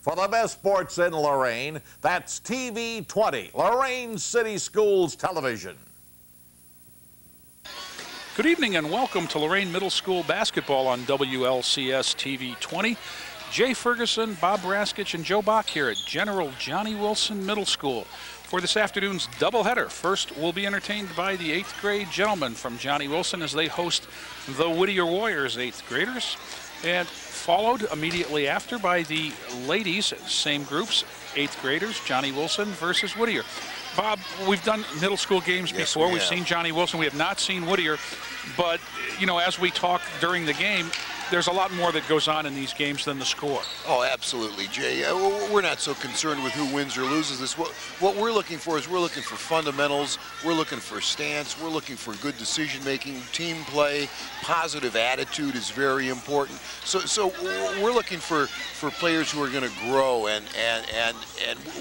For the best sports in Lorain, that's TV 20, Lorain City Schools Television. Good evening and welcome to Lorain Middle School basketball on WLCS TV 20. Jay Ferguson, Bob Raskich, and Joe Bach here at General Johnny Wilson Middle School for this afternoon's doubleheader. First, we'll be entertained by the 8th grade gentlemen from Johnny Wilson as they host the Whittier Warriors 8th graders, and followed immediately after by the ladies, same groups, 8th graders, Johnny Wilson versus Whittier. Bob, we've done middle school games before. We've seen Johnny Wilson. We have not seen Whittier. But, you know, as we talk during the game, there's a lot more that goes on in these games than the score. Oh, absolutely, Jay. We're not so concerned with who wins or loses this. What we're looking for is we're looking for fundamentals. We're looking for stance. We're looking for good decision-making, team play, positive attitude is very important. So we're looking for players who are going to grow, and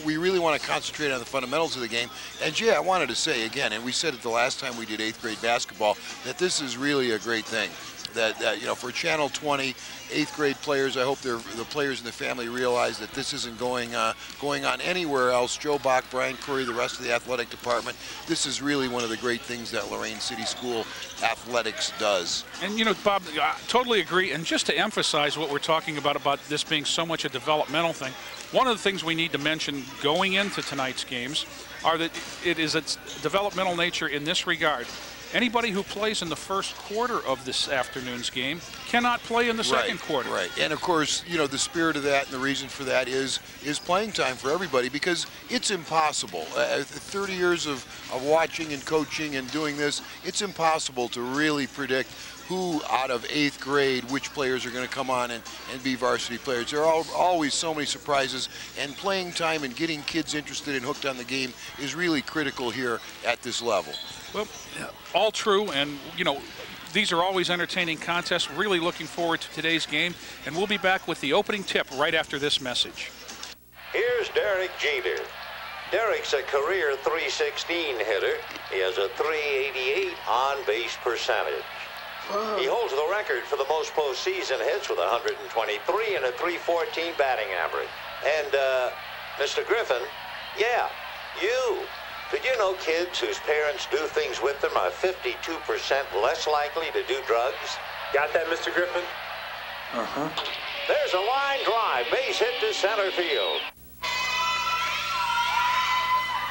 we really want to concentrate on the fundamentals of the game. And, Jay, I wanted to say again, and we said it the last time we did 8th grade basketball, that this is really a great thing. That you know, for Channel 20, 8th grade players, I hope the players and the family realize that this isn't going on anywhere else. Joe Bach, Brian Curry, the rest of the athletic department, this is really one of the great things that Lorain City School athletics does. And you know, Bob, I totally agree. And just to emphasize what we're talking about this being so much a developmental thing, one of the things we need to mention going into tonight's games are that it is its developmental nature in this regard. Anybody who plays in the first quarter of this afternoon's game cannot play in the second quarter. Right, and of course, you know, the spirit of that and the reason for that is playing time for everybody, because it's impossible. 30 years of watching and coaching and doing this, it's impossible to really predict who out of 8th grade, which players are going to come on and be varsity players. There are always so many surprises, and playing time and getting kids interested and hooked on the game is really critical here at this level. Well, all true, and you know, these are always entertaining contests. Really looking forward to today's game, and we'll be back with the opening tip right after this message. Here's Derek Jeter. Derek's a career .316 hitter. He has a .388 on-base percentage. He holds the record for the most postseason hits with 123 and a .314 batting average. And, Mr. Griffin, yeah, you. Did you know kids whose parents do things with them are 52% less likely to do drugs? Got that, Mr. Griffin? Uh-huh. There's a line drive, base hit to center field.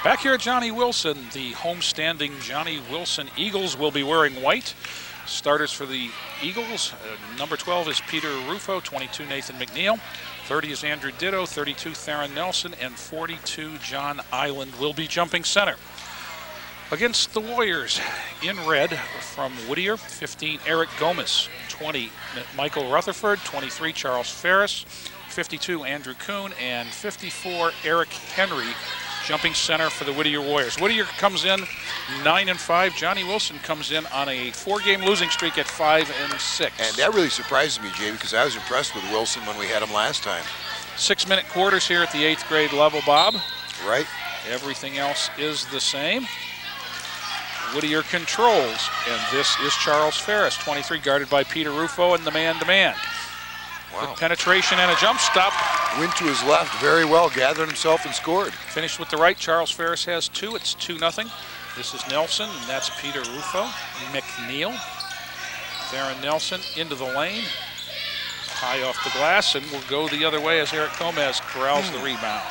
Back here at Johnny Wilson, the homestanding Johnny Wilson Eagles will be wearing white. Starters for the Eagles, number 12 is Peter Rufo, 22 Nathan McNeil, 30 is Andrew Ditto, 32 Theron Nelson, and 42 John Island will be jumping center. Against the Warriors, in red from Whittier, 15 Eric Gomez, 20 Michael Rutherford, 23 Charles Ferris, 52 Andrew Kuhn, and 54 Eric Henry jumping center for the Whittier Warriors. Whittier comes in 9-5. Johnny Wilson comes in on a 4-game losing streak at 5-6. And that really surprises me, Jay, because I was impressed with Wilson when we had him last time. 6-minute quarters here at the 8th grade level, Bob. Right. Everything else is the same. Whittier controls, and this is Charles Ferris, 23, guarded by Peter Rufo, and the man-to-man. Wow. With penetration and a jump stop. Went to his left very well, gathered himself and scored. Finished with the right. Charles Ferris has 2. It's 2-0. This is Nelson, and that's Peter Rufo. McNeil. Theron Nelson into the lane. High off the glass, and will go the other way as Eric Gomez corrals the rebound.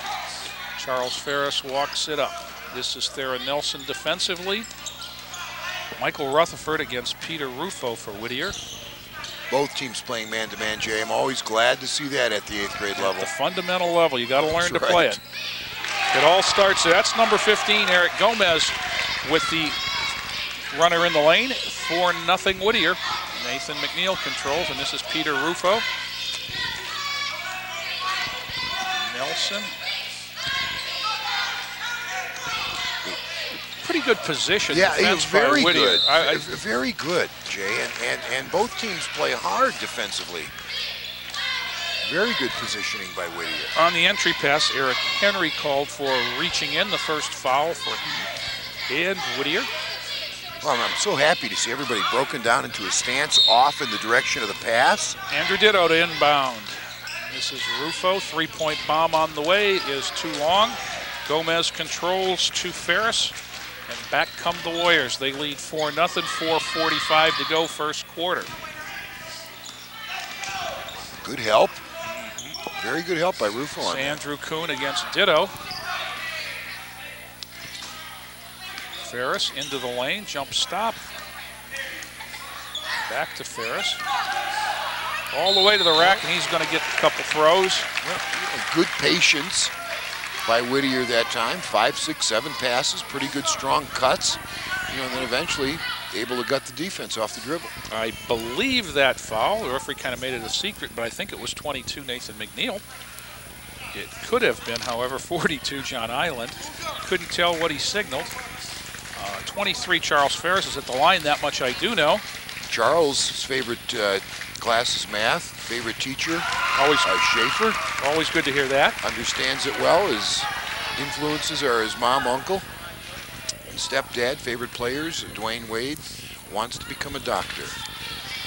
Charles Ferris walks it up. This is Theron Nelson defensively. Michael Rutherford against Peter Rufo for Whittier. Both teams playing man-to-man, Jay. I'm always glad to see that at the 8th grade level. At the fundamental level, you got to learn to play it. It all starts there. That's number 15, Eric Gomez, with the runner in the lane. 4-0 Whittier. Nathan McNeil controls, and this is Peter Rufo. Nelson. Pretty good position. Yeah, he was very good. Very good, Jay. And both teams play hard defensively. Very good positioning by Whittier. On the entry pass, Eric Henry called for reaching in, the first foul for him and Whittier. Well, I'm so happy to see everybody broken down into a stance off in the direction of the pass. Andrew Ditto to inbound. This is Rufo. Three-point bomb on the way is too long. Gomez controls to Ferris. And back come the Warriors. They lead 4-0, 4:45 to go first quarter. Good help. Very good help by Rufo on that. Andrew Kuhn against Ditto. Ferris into the lane, jump stop. Back to Ferris. All the way to the rack, and he's going to get a couple throws. Well, good patience by Whittier that time. 5, 6, 7 passes, pretty good strong cuts. You know, and then eventually able to gut the defense off the dribble. I believe that foul, the referee kind of made it a secret, but I think it was 22 Nathan McNeil. It could have been, however, 42 John Island. Couldn't tell what he signaled. 23 Charles Ferris is at the line, that much I do know. Charles' favorite class is math. Favorite teacher, always Schaefer. Always good to hear that. Understands it well. His influences are his mom, uncle, and stepdad. Favorite players, Dwayne Wade, wants to become a doctor.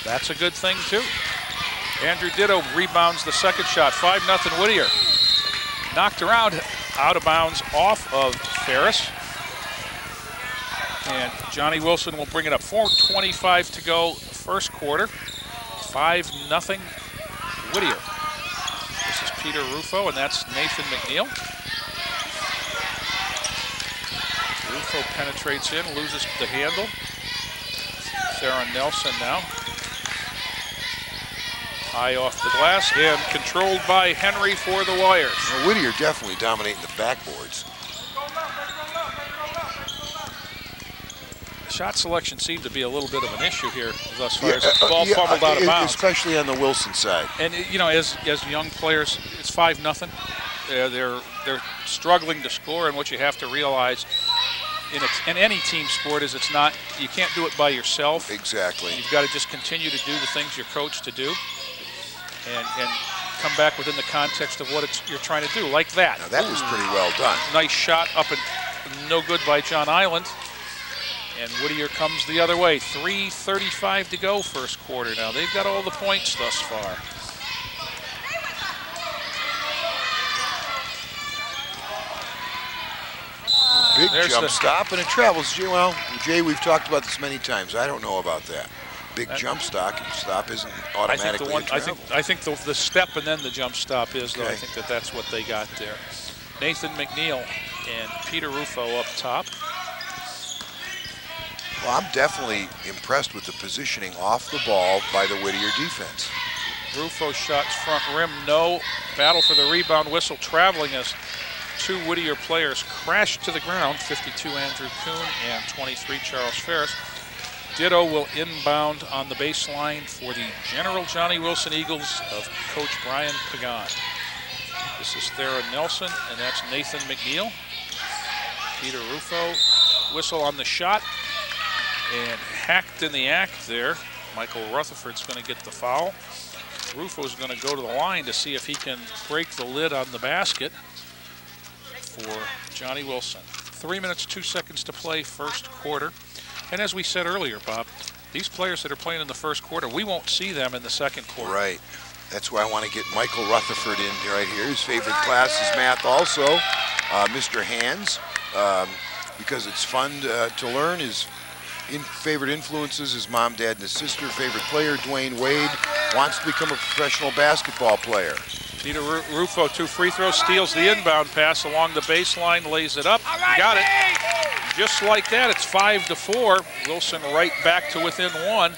That's a good thing too. Andrew Ditto rebounds the second shot. 5-0 Whittier. Knocked around, out of bounds off of Ferris. And Johnnie Wilson will bring it up. 4:25 to go first quarter. 5-0 Whittier. This is Peter Rufo, and that's Nathan McNeil. Rufo penetrates in, loses the handle. Theron Nelson now. High off the glass and controlled by Henry for the Warriors. Well, Whittier definitely dominating the backboards. Shot selection seemed to be a little bit of an issue here thus far. As the ball fumbled out of bounds. Especially on the Wilson side. And you know, as young players, it's 5-0. They're struggling to score, and what you have to realize in any team sport is you can't do it by yourself. Exactly. You've got to just continue to do the things you're coached to do, and come back within the context of what you're trying to do, like that. Now that was pretty well done. Nice shot up and no good by John Island. And Whittier comes the other way. 3:35 to go first quarter now. They've got all the points thus far. Big jump stop, and it travels. Well, Jay, we've talked about this many times. I don't know about that. Big jump stop isn't automatically a travel. I think the step and then the jump stop is, okay. Though. I think that's what they got there. Nathan McNeil and Peter Rufo up top. Well, I'm definitely impressed with the positioning off the ball by the Whittier defense. Rufo shots front rim, no. Battle for the rebound, whistle traveling as two Whittier players crashed to the ground. 52 Andrew Kuhn and 23 Charles Ferris. Ditto will inbound on the baseline for the General Johnnie Wilson Eagles of Coach Brian Pagan. This is Theron Nelson, and that's Nathan McNeil. Peter Rufo, whistle on the shot. And hacked in the act there. Michael Rutherford's going to get the foul. Rufo's going to go to the line to see if he can break the lid on the basket for Johnnie Wilson. 3 minutes, 2 seconds to play first quarter. And as we said earlier, Bob, these players that are playing in the first quarter, we won't see them in the second quarter. Right. That's why I want to get Michael Rutherford in right here. His favorite class is math also. Mr. Hands, because it's fun to learn. His favorite influences, his mom, dad, and his sister. Favorite player, Dwayne Wade, wants to become a professional basketball player. Peter Rufo, 2 free throws, steals the inbound pass along the baseline, lays it up, got it. Just like that, it's 5-4. Wilson right back to within 1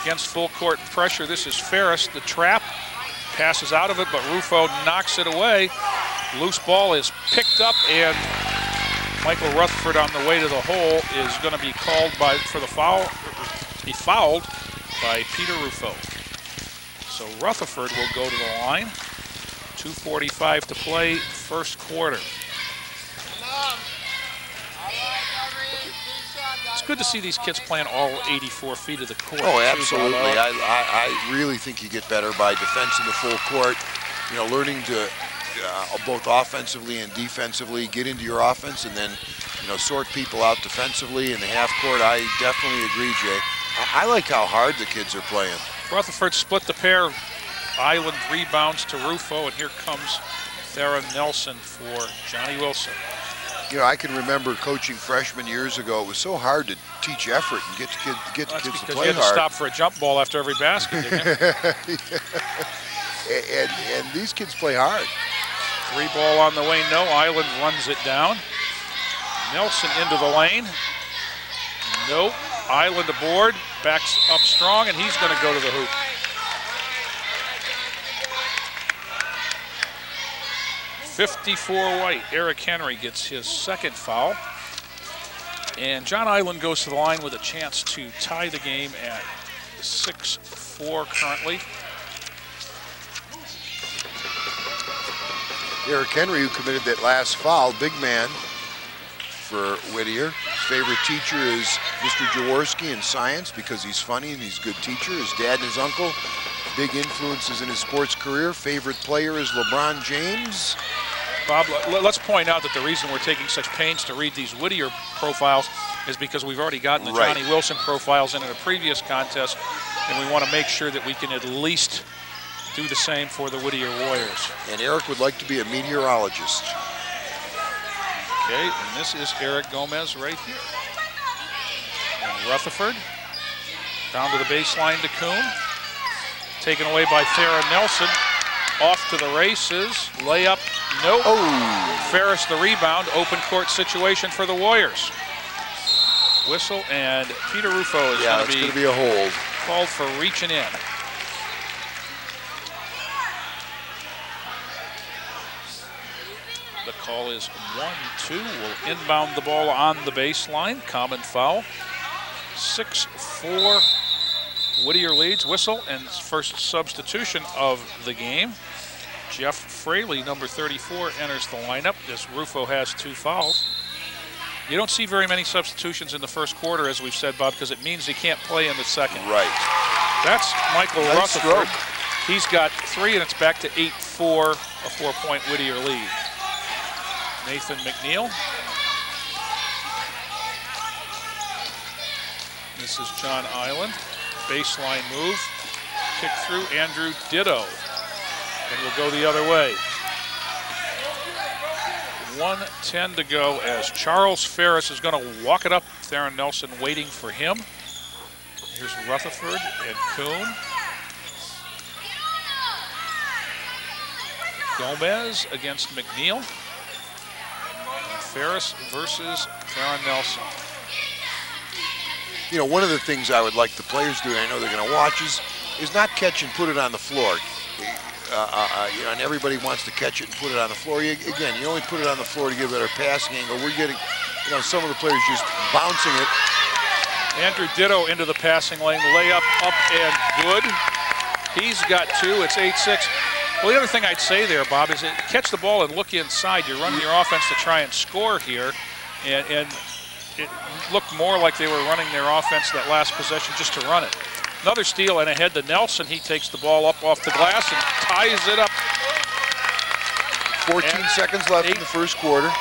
against full court pressure. This is Ferris, the trap, passes out of it, but Rufo knocks it away. Loose ball is picked up, and Michael Rutherford on the way to the hole is going to be called for the foul. He fouled by Peter Rufo. So Rutherford will go to the line. 2:45 to play first quarter. It's good to see these kids playing all 84 feet of the court. Oh, absolutely. I really think you get better by defending the full court. You know, learning to both offensively and defensively get into your offense, and then, you know, sort people out defensively in the half court. I definitely agree, Jay. I like how hard the kids are playing. Rutherford split the pair Island rebounds to Rufo, and here comes Theron Nelson for Johnnie Wilson. You know, I can remember coaching freshmen years ago. It was so hard to teach effort and get the kids to play hard. Because you had to stop for a jump ball after every basket, didn't you? and these kids play hard. 3 ball on the way, no. Island runs it down. Nelson into the lane. Nope. Island aboard, backs up strong, and he's going to go to the hoop. .54 White. Eric Henry gets his second foul. And John Island goes to the line with a chance to tie the game at 6-4 currently. Eric Henry, who committed that last foul, big man for Whittier. His favorite teacher is Mr. Jaworski in science because he's funny and he's a good teacher. His dad and his uncle, big influences in his sports career. Favorite player is LeBron James. Bob, let's point out that the reason we're taking such pains to read these Whittier profiles is because we've already gotten the Johnnie Wilson profiles in a previous contest, and we want to make sure that we can at least do the same for the Whittier Warriors. And Eric would like to be a meteorologist. Okay, and this is Eric Gomez right here. And Rutherford down to the baseline to Kuhn. Taken away by Theron Nelson. Off to the races. Layup, nope. Oh. Ferris the rebound. Open court situation for the Warriors. Whistle, and Peter Rufo is going to be a hold. Called for reaching in. The call is 1-2. Will inbound the ball on the baseline. Common foul. 6-4. Whittier leads. Whistle, and first substitution of the game. Jeff Fraley, number 34, enters the lineup as Rufo has 2 fouls. You don't see very many substitutions in the first quarter, as we've said, Bob, because it means he can't play in the second. Right. That's Michael Nice Rutherford. stroke. He's got 3, and it's back to 8-4, a 4-point Whittier lead. Nathan McNeil. This is John Island. Baseline move. Kick through Andrew Ditto. And we'll go the other way. 1:10 to go as Charles Ferris is going to walk it up. Theron Nelson waiting for him. Here's Rutherford and Kuhn. Gomez against McNeil. Ferris versus Theron Nelson. You know, one of the things I would like the players to do, and I know they're going to watch, is not catch and put it on the floor. You know, and everybody wants to catch it and put it on the floor. Again, you only put it on the floor to give it a passing angle. We're getting, you know, some of the players just bouncing it. Andrew Ditto into the passing lane, layup up and good. He's got 2, it's 8-6. Well, the other thing I'd say there, Bob, is that catch the ball and look inside. You're running your offense to try and score here, and it looked more like they were running their offense that last possession just to run it. Another steal and ahead to Nelson. He takes the ball up off the glass and ties it up. 14 seconds left in the first quarter.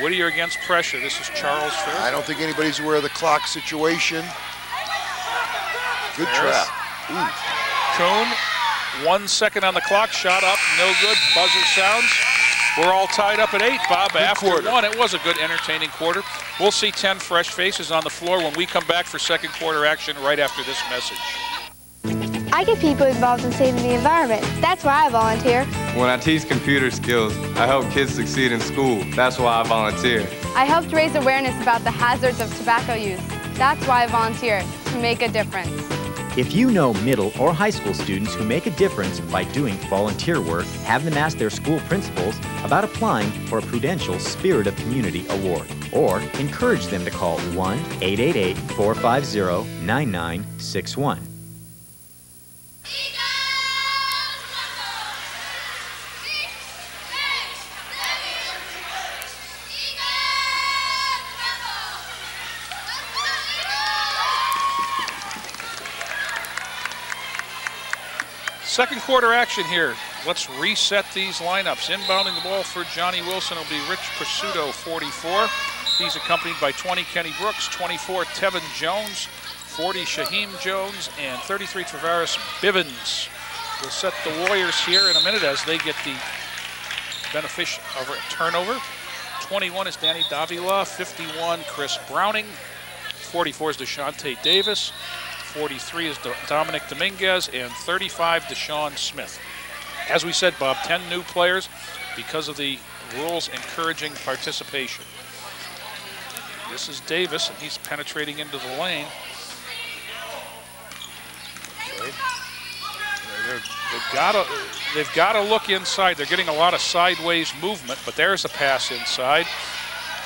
Whittier against pressure. This is Charles Ferris. I don't think anybody's aware of the clock situation. Good trap. Ooh. Kuhn, 1 second on the clock. Shot up, no good. Buzzer sounds. We're all tied up at 8, Bob. Good after quarter. 1, it was a good, entertaining quarter. We'll see 10 fresh faces on the floor when we come back for second quarter action right after this message. I get people involved in saving the environment. That's why I volunteer. When I teach computer skills, I help kids succeed in school. That's why I volunteer. I helped raise awareness about the hazards of tobacco use. That's why I volunteer, to make a difference. If you know middle or high school students who make a difference by doing volunteer work, have them ask their school principals about applying for a Prudential Spirit of Community Award, or encourage them to call 1-888-450-9961. Second quarter action here. Let's reset these lineups. Inbounding the ball for Johnnie Wilson will be Rich Pursuto, 44. He's accompanied by 20, Kenny Brooks, 24, Tevin Jones, 40 Shaheem Jones, and 33 Travaris Bivens will set the Warriors here in a minute as they get the benefit of a turnover. 21 is Danny Davila, 51 Chris Browning, 44 is DeShante Davis, 43 is Dominic Dominguez, and 35 Deshaun Smith. As we said, Bob, 10 new players because of the rules encouraging participation. This is Davis, and he's penetrating into the lane. Okay. They've got to look inside. They're getting a lot of sideways movement, but there's a pass inside.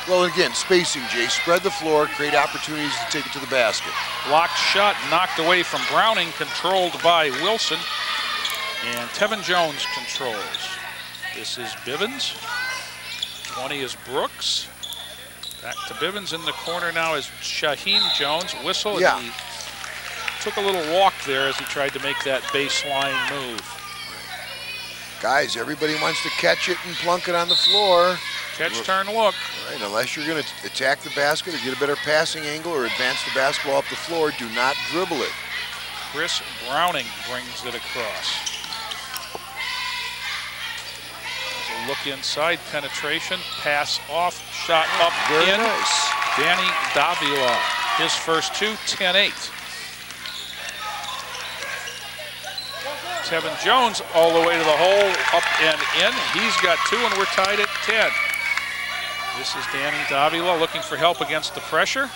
Well, again, spacing, Jay. Spread the floor, create opportunities to take it to the basket. Blocked shot, knocked away from Browning, controlled by Wilson. And Tevin Jones controls. This is Bivens. 20 is Brooks. Back to Bivens in the corner now is Shaheem Jones. Whistle. Yeah. And he took a little walk there as he tried to make that baseline move. Guys, everybody wants to catch it and plunk it on the floor. Catch, turn, look. Right, unless you're going to attack the basket or get a better passing angle or advance the basketball up the floor, do not dribble it. Chris Browning brings it across. There's a look inside, penetration, pass off, shot up, Very in. nice. Danny Davila, his first two, 10-8. Tevin Jones all the way to the hole, up and in. He's got two, and we're tied at 10. This is Danny Davila looking for help against the pressure.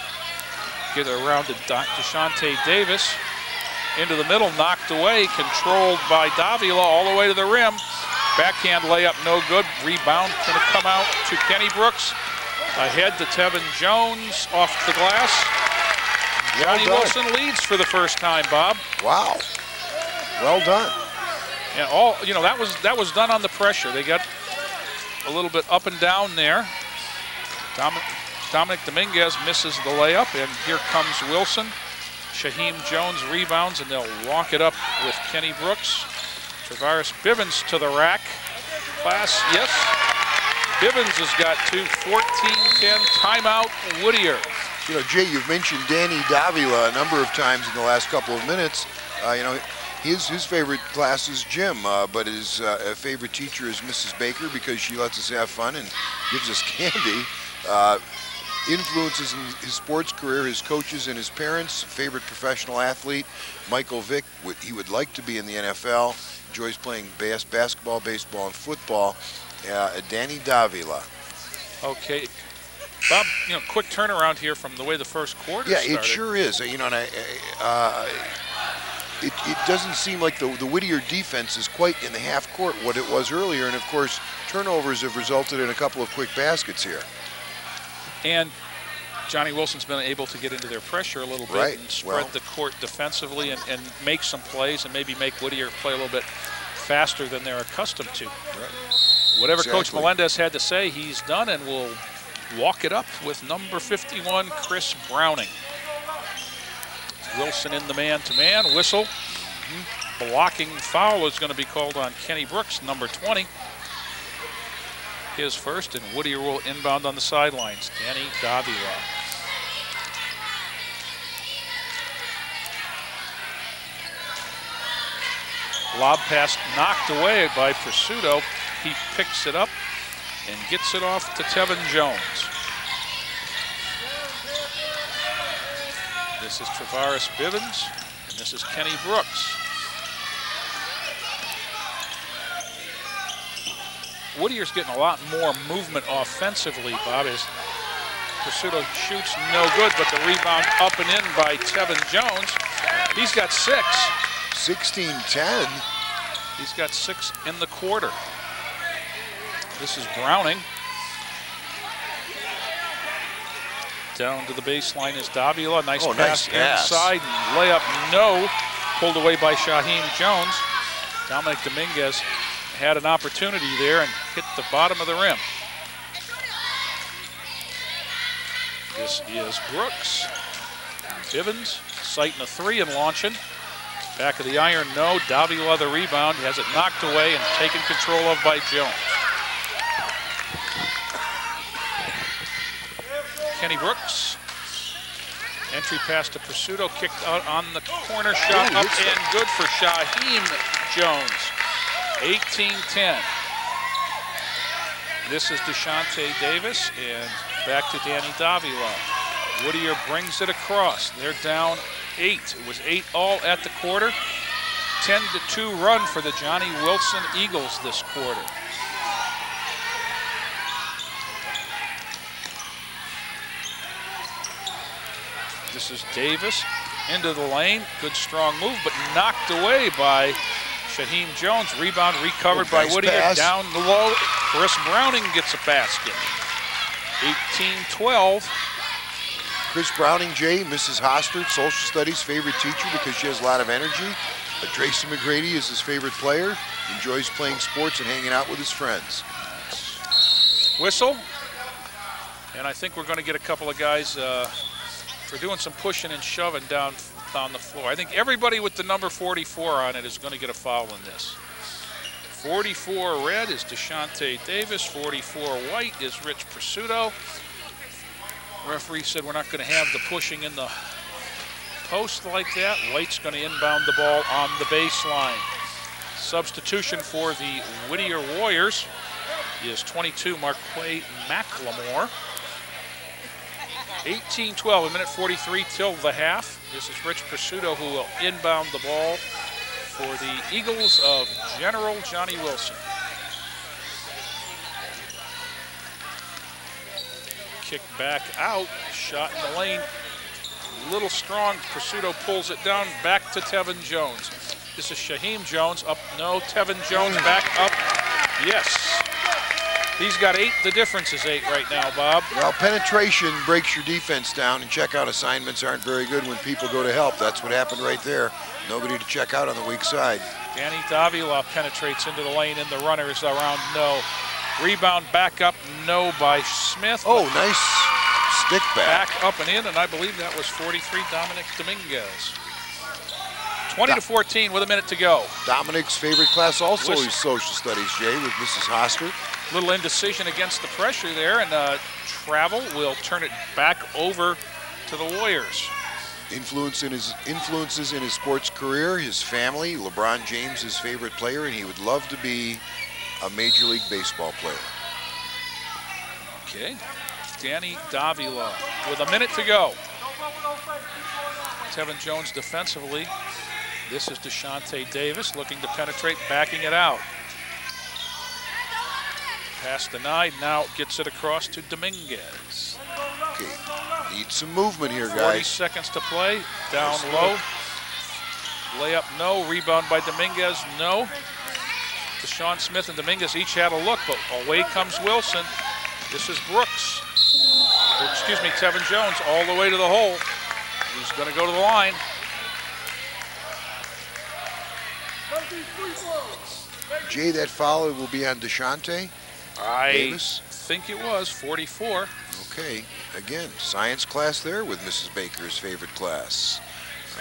Get it around to DeShante Davis. Into the middle, knocked away, controlled by Davila all the way to the rim. Backhand layup, no good. Rebound going to come out to Kenny Brooks. Ahead to Tevin Jones off the glass. Johnnie Wilson leads for the first time, Bob. Wow. Well done. And that was done on the pressure. They got a little bit up and down there. Dominic Dominguez misses the layup, and here comes Wilson. Shaheem Jones rebounds, and they'll walk it up with Kenny Brooks. Travaris Bivens to the rack. Pass, yes. Bivens has got two. 14-10 timeout, Whittier. You know, Jay, you've mentioned Danny Davila a number of times in the last couple of minutes. His favorite class is gym, but his favorite teacher is Mrs. Baker because she lets us have fun and gives us candy. Influences in his sports career, his coaches and his parents. Favorite professional athlete, Michael Vick. He would like to be in the NFL. Enjoys playing basketball, baseball, and football. Danny Davila. Okay. Bob, quick turnaround here from the way the first quarter started. Yeah, it sure is. And it doesn't seem like the Whittier defense is quite in the half court what it was earlier. And, of course, turnovers have resulted in a couple of quick baskets here. And Johnnie Wilson's been able to get into their pressure a little bit and spread the court defensively and make some plays and maybe make Whittier play a little bit faster than they're accustomed to. Right. Whatever Coach Melendez had to say, he's done, and will walk it up with number 51, Chris Browning. Wilson in the man-to-man, whistle. Blocking foul is going to be called on Kenny Brooks, number 20. His first, and Whittier will inbound on the sidelines. Danny Davila. Lob pass knocked away by Pursuto. He picks it up and gets it off to Tevin Jones. This is Travaris Bivens, and this is Kenny Brooks. Whittier's getting a lot more movement offensively, Bob, as Pursuto shoots no good, but the rebound up and in by Tevin Jones. He's got 6. 16-10. He's got 6 in the quarter. This is Browning. Down to the baseline is Davila. Nice pass inside. And layup, no. Pulled away by Shaheem Jones. Dominic Dominguez had an opportunity there and hit the bottom of the rim. This is Brooks. Bivens sighting a 3 and launching. Back of the iron, no. Davila the rebound, has it knocked away and taken control of by Jones. Kenny Brooks. Entry pass to Pursuto, kicked out on the corner, shot up and good for Shaheem Jones. 18-10. This is DeShante Davis, and back to Danny Davila. Whittier brings it across. They're down 8. It was 8-all at the quarter. 10-2 run for the Johnnie Wilson Eagles this quarter. This is Davis into the lane. Good strong move, but knocked away by Shaheem Jones. Rebound recovered by Whittier. Pass. Down the low. Chris Browning gets a basket. 18-12. Chris Browning, Jay, Mrs. Hostert, social studies favorite teacher because she has a lot of energy. But Tracy McGrady is his favorite player. Enjoys playing sports and hanging out with his friends. Whistle. And I think we're going to get a couple of guys for doing some pushing and shoving down the floor. I think everybody with the number 44 on it is going to get a foul in this. 44 red is DeShante Davis. 44 white is Rich Pursuto. Referee said we're not going to have the pushing in the post like that. White's going to inbound the ball on the baseline. Substitution for the Whittier Warriors is 22, Marquay McLemore. 18-12, a minute 43 till the half. This is Rich Pursuto who will inbound the ball for the Eagles of General Johnnie Wilson. Kick back out, shot in the lane. Little strong, Pursuto pulls it down, back to Tevin Jones. This is Shaheem Jones, up, no, Tevin Jones back up, yes. He's got 8, the difference is 8 right now, Bob. Well, penetration breaks your defense down, and checkout assignments aren't very good when people go to help. That's what happened right there. Nobody to check out on the weak side. Danny Davila penetrates into the lane, and the runner is around, no. Rebound back up, no by Smith. Oh, nice stick back. Back up and in, and I believe that was 43, Dominic Dominguez. 20-14 with a minute to go. Dominic's favorite class also is social studies, Jay, with Mrs. Hostert. Little indecision against the pressure there, and Travel will turn it back over to the Warriors. Influences in his sports career, his family, LeBron James, his favorite player, and he would love to be a Major League Baseball player. Okay, Danny Davila with a minute to go. Tevin Jones defensively. This is DeShante Davis looking to penetrate, backing it out. Pass denied, now gets it across to Dominguez. Okay, need some movement here, guys. 40 seconds to play, down low. Layup, no. Rebound by Dominguez, no. Deshaun Smith and Dominguez each had a look, but away comes Wilson. This is Brooks. Or, excuse me, Tevin Jones all the way to the hole. He's going to go to the line. Jay, that foul will be on DeShante Davis. Think it was 44. Okay, again, science class there with Mrs. Baker's favorite class,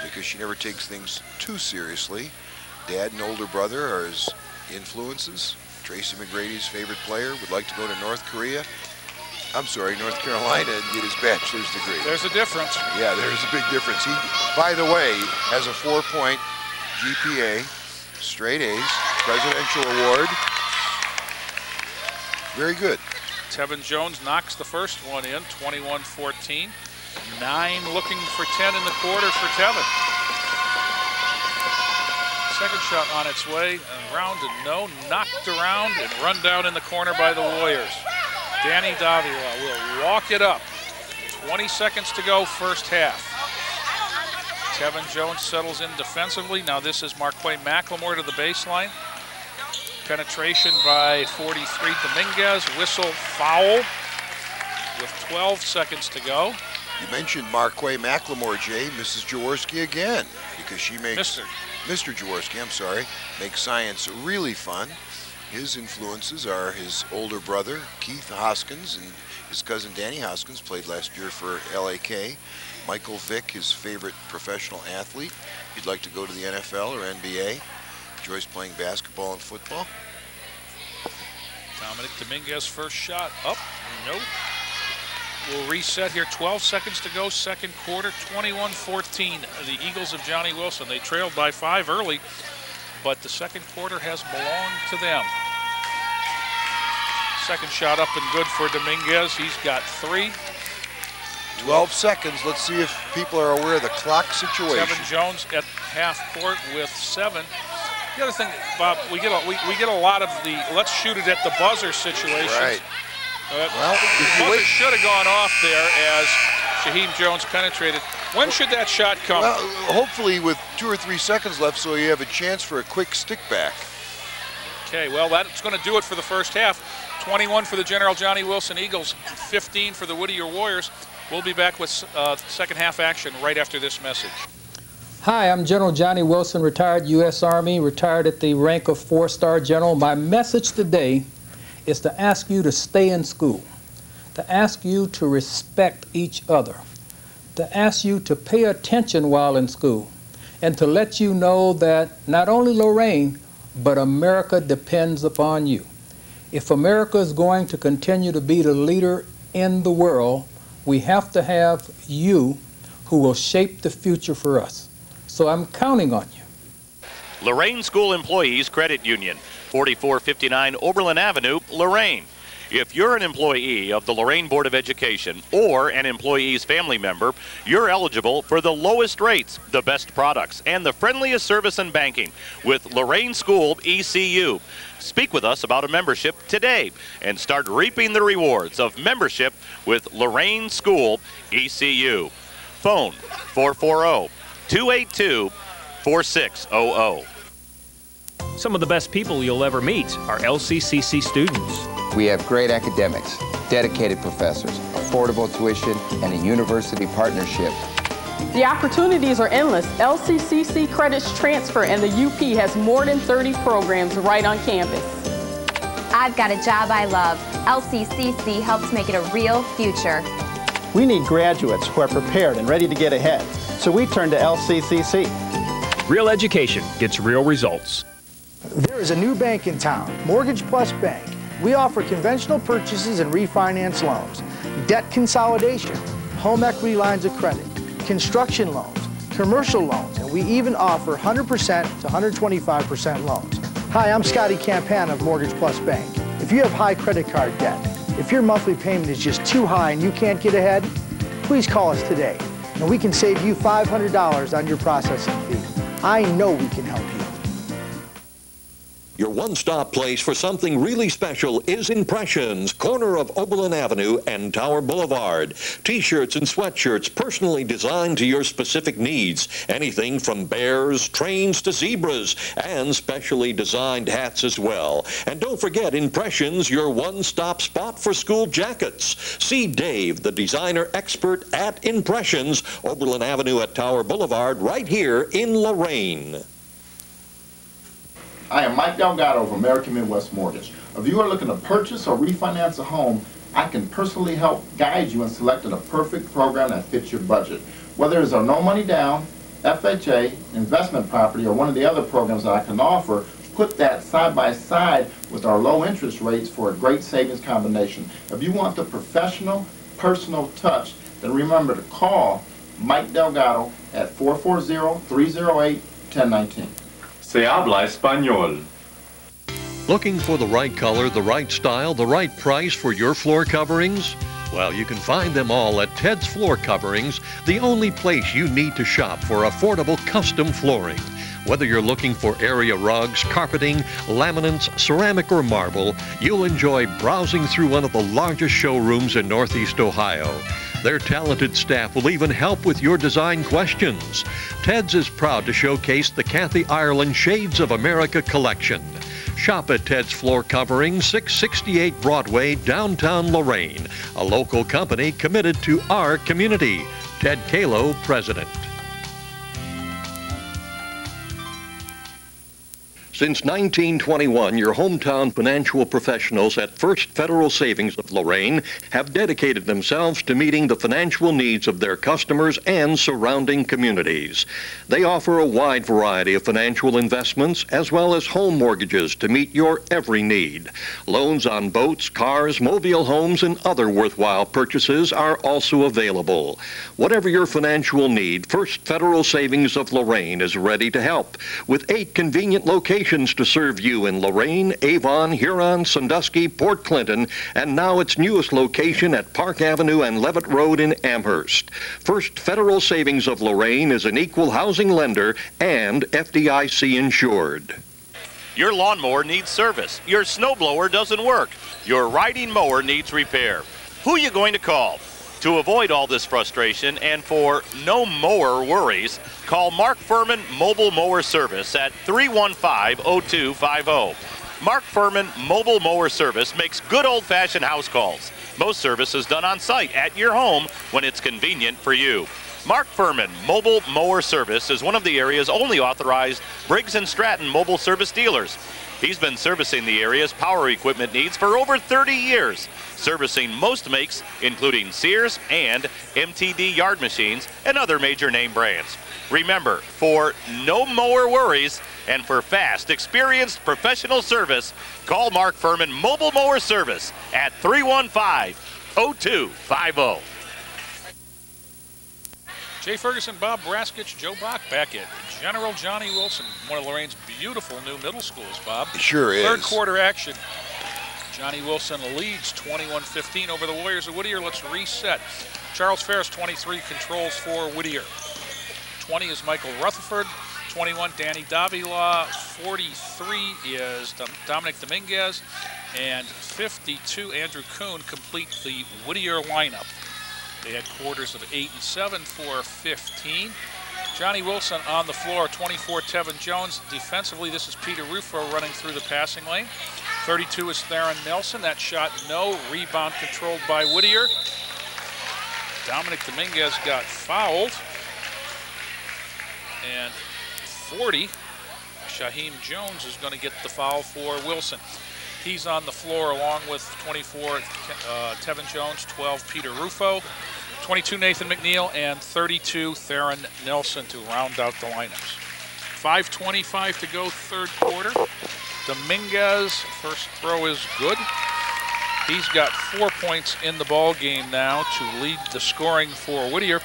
because she never takes things too seriously. Dad and older brother are his influences. Tracy McGrady's favorite player would like to go to North Carolina and get his bachelor's degree. There's a difference. Yeah, there's a big difference. He, by the way, has a 4-point GPA, straight A's, presidential award. Very good. Tevin Jones knocks the first one in, 21-14. 9 looking for 10 in the quarter for Tevin. Second shot on its way, and rounded, no, knocked around and run down in the corner by the Warriors. Danny Davila will walk it up. 20 seconds to go, first half. Tevin Jones settles in defensively. Now this is Marquay McLemore to the baseline. Penetration by 43 Dominguez. Whistle foul with 12 seconds to go. You mentioned Marquay McLemore, Jay. Mrs. Jaworski again, because she makes... Mr. Jaworski, I'm sorry, makes science really fun. His influences are his older brother, Keith Hoskins, and his cousin Danny Hoskins played last year for LAK. Michael Vick, his favorite professional athlete. He'd like to go to the NFL or NBA. Enjoys playing basketball and football. Dominic Dominguez first shot up, no. We'll reset here. 12 seconds to go, second quarter, 21-14. The Eagles of Johnnie Wilson. They trailed by 5 early, but the second quarter has belonged to them. Second shot up and good for Dominguez. He's got 3. 12 seconds. Let's see if people are aware of the clock situation. Kevin Jones at half court with 7. The other thing, Bob, we get a lot of the let's shoot it at the buzzer situations. Right. Well, the buzzer should have gone off there as Shaheem Jones penetrated. When should that shot come? Well, hopefully with 2 or 3 seconds left, so you have a chance for a quick stick back. Okay, well, that's going to do it for the first half. 21 for the General Johnnie Wilson Eagles, 15 for the Whittier Warriors. We'll be back with second half action right after this message. Hi, I'm General Johnnie Wilson, retired U.S. Army, retired at the rank of 4-star general. My message today is to ask you to stay in school, to ask you to respect each other, to ask you to pay attention while in school, and to let you know that not only Lorain, but America depends upon you. If America is going to continue to be the leader in the world, we have to have you who will shape the future for us. So I'm counting on you. Lorain School Employees Credit Union, 4459 Oberlin Avenue, Lorain. If you're an employee of the Lorain Board of Education or an employee's family member, you're eligible for the lowest rates, the best products, and the friendliest service in banking with Lorain School ECU. Speak with us about a membership today and start reaping the rewards of membership with Lorain School ECU. Phone 440-282-4600. Some of the best people you'll ever meet are LCCC students. We have great academics, dedicated professors, affordable tuition, and a university partnership. The opportunities are endless. LCCC credits transfer, and the UP has more than 30 programs right on campus. I've got a job I love. LCCC helps make it a real future. We need graduates who are prepared and ready to get ahead, so we turn to LCCC. Real education gets real results. There is a new bank in town, Mortgage Plus Bank. We offer conventional purchases and refinance loans, debt consolidation, home equity lines of credit, construction loans, commercial loans, and we even offer 100% to 125% loans. Hi, I'm Scotty Campana of Mortgage Plus Bank. If you have high credit card debt, if your monthly payment is just too high and you can't get ahead, please call us today, and we can save you $500 on your processing fee. I know we can help you. Your one-stop place for something really special is Impressions, corner of Oberlin Avenue and Tower Boulevard. T-shirts and sweatshirts personally designed to your specific needs. Anything from bears, trains to zebras, and specially designed hats as well. And don't forget Impressions, your one-stop spot for school jackets. See Dave, the designer expert at Impressions, Oberlin Avenue at Tower Boulevard, right here in Lorain. I am Mike Delgado of American Midwest Mortgage. If you are looking to purchase or refinance a home, I can personally help guide you in selecting a perfect program that fits your budget. Whether it's a no money down, FHA, investment property, or one of the other programs that I can offer, put that side by side with our low interest rates for a great savings combination. If you want the professional, personal touch, then remember to call Mike Delgado at 440-308-1019. Se habla español. Looking for the right color, the right style, the right price for your floor coverings? Well, you can find them all at Ted's Floor Coverings, the only place you need to shop for affordable custom flooring. Whether you're looking for area rugs, carpeting, laminates, ceramic, or marble, you'll enjoy browsing through one of the largest showrooms in Northeast Ohio. Their talented staff will even help with your design questions. Ted's is proud to showcase the Kathy Ireland Shades of America collection. Shop at Ted's Floor Covering, 668 Broadway, downtown Lorain, a local company committed to our community. Ted Kalo, President. Since 1921, your hometown financial professionals at First Federal Savings of Lorain have dedicated themselves to meeting the financial needs of their customers and surrounding communities. They offer a wide variety of financial investments as well as home mortgages to meet your every need. Loans on boats, cars, mobile homes, and other worthwhile purchases are also available. Whatever your financial need, First Federal Savings of Lorain is ready to help with 8 convenient locations to serve you in Lorain, Avon, Huron, Sandusky, Port Clinton, and now its newest location at Park Avenue and Levitt Road in Amherst. First Federal Savings of Lorain is an equal housing lender and FDIC insured. Your lawnmower needs service. Your snowblower doesn't work. Your riding mower needs repair. Who are you going to call? To avoid all this frustration and for no mower worries, call Mark Furman Mobile Mower Service at 315-0250. Mark Furman Mobile Mower Service makes good old-fashioned house calls. Most service is done on site at your home when it's convenient for you. Mark Furman Mobile Mower Service is one of the area's only authorized Briggs & Stratton mobile service dealers. He's been servicing the area's power equipment needs for over 30 years, servicing most makes, including Sears and MTD yard machines and other major name brands. Remember, for no mower worries and for fast, experienced professional service, call Mark Furman Mobile Mower Service at 315-0250. Jay Ferguson, Bob Braskich, Joe Bach back at General Johnnie Wilson, one of Lorain's beautiful new middle schools, Bob. It sure is. Third quarter action. Johnnie Wilson leads 21-15 over the Warriors of Whittier. Let's reset. Charles Ferris, 23, controls for Whittier. 20 is Michael Rutherford. 21, Danny Davila. 43 is Dominic Dominguez. And 52, Andrew Kuhn, complete the Whittier lineup. They had quarters of 8 and 7 for 15. Johnnie Wilson on the floor, 24, Tevin Jones. Defensively, this is Peter Rufo running through the passing lane. 32 is Theron Nelson. That shot, no. Rebound controlled by Whittier. Dominic Dominguez got fouled. And 40, Shaheem Jones is going to get the foul for Wilson. He's on the floor along with 24, Tevin Jones, 12, Peter Rufo, 22, Nathan McNeil, and 32, Theron Nelson to round out the lineups. 5:25 to go, third quarter. Dominguez, first throw is good. He's got 4 points in the ball game now to lead the scoring for Whittier.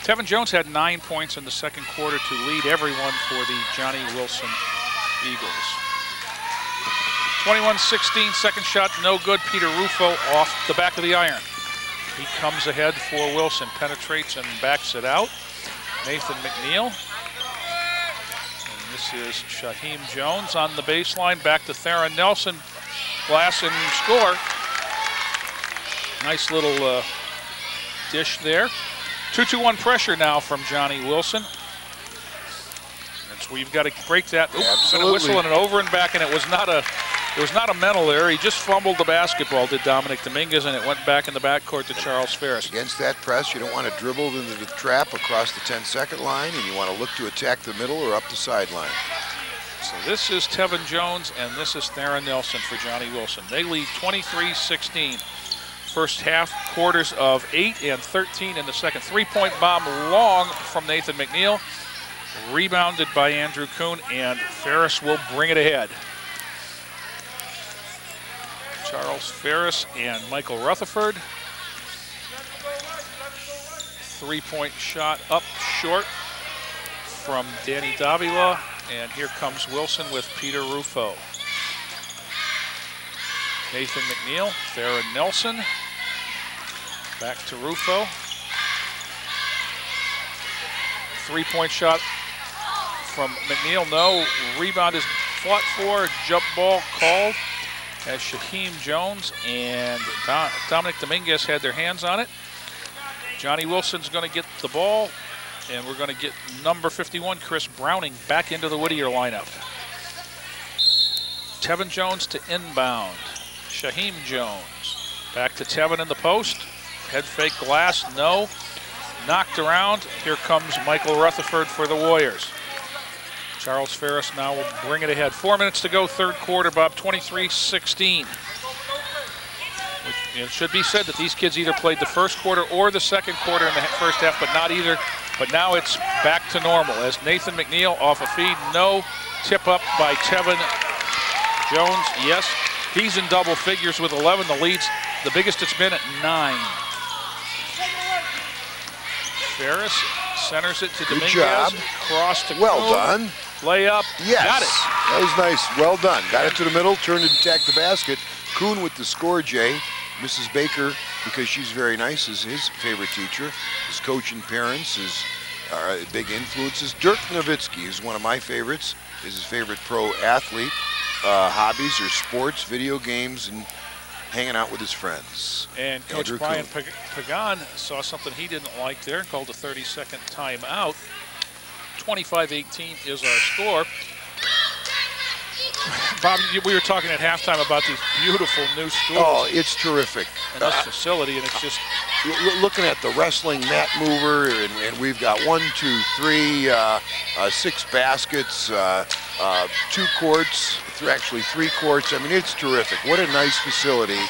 Tevin Jones had 9 points in the second quarter to lead everyone for the Johnnie Wilson Eagles. 21-16, second shot, no good. Peter Rufo off the back of the iron. He comes ahead for Wilson, penetrates and backs it out. Nathan McNeil. And this is Shaheem Jones on the baseline, back to Theron Nelson. Glass and score. Nice little dish there. 2-2-1 pressure now from Johnnie Wilson. That's where you've got to break that. Oops, and a whistle and an over and back, and it was not a mental error. He just fumbled the basketball, did Dominic Dominguez, and it went back in the backcourt to Charles Ferris. Against that press, you don't want to dribble into the trap across the 10-second line, and you want to look to attack the middle or up the sideline. So this is Tevin Jones, and this is Theron Nelson for Johnnie Wilson. They lead 23-16. First half, quarters of 8 and 13 in the second. Three-point bomb long from Nathan McNeil. Rebounded by Andrew Kuhn, and Ferris will bring it ahead. Charles Ferris and Michael Rutherford. Three-point shot up short from Danny Davila. And here comes Wilson with Peter Rufo. Nathan McNeil, Theron Nelson. Back to Rufo. Three-point shot from McNeil, no. Rebound is fought for, jump ball called as Shaheem Jones and Dominic Dominguez had their hands on it. Johnnie Wilson's going to get the ball, and we're going to get number 51, Chris Browning, back into the Whittier lineup. Tevin Jones to inbound. Shaheem Jones. Back to Tevin in the post. Head fake glass, no. Knocked around. Here comes Michael Rutherford for the Warriors. Charles Ferris now will bring it ahead. 4 minutes to go, third quarter, Bob, 23-16. It should be said that these kids either played the first quarter or the second quarter in the first half, but not either. But now it's back to normal as Nathan McNeil off a feed. No tip up by Tevin Jones. Yes, he's in double figures with 11. The lead's the biggest it's been at 9. Ferris centers it to Dominguez. Good job. Cross to Well Kuhn. done. Layup. Yes. Got it. That was nice. Well done. Got it to the middle, turned and attacked the basket. Kuhn with the score, Jay. Mrs. Baker, because she's very nice, is his favorite teacher. His coach and parents are big influences. Dirk Nowitzki is one of my favorites. Is his favorite pro athlete. Hobbies are sports, video games, and hanging out with his friends. And Coach Andrew Brian Kuhn. Pagan saw something he didn't like there, called a 30-second timeout. 25-18 is our score. Bob, we were talking at halftime about these beautiful new schools. Oh, it's terrific. And this facility, and it's just... Looking at the wrestling mat mover, and we've got 1, 2, 3, 6 baskets, 2 courts, actually 3 courts. I mean, it's terrific. What a nice facility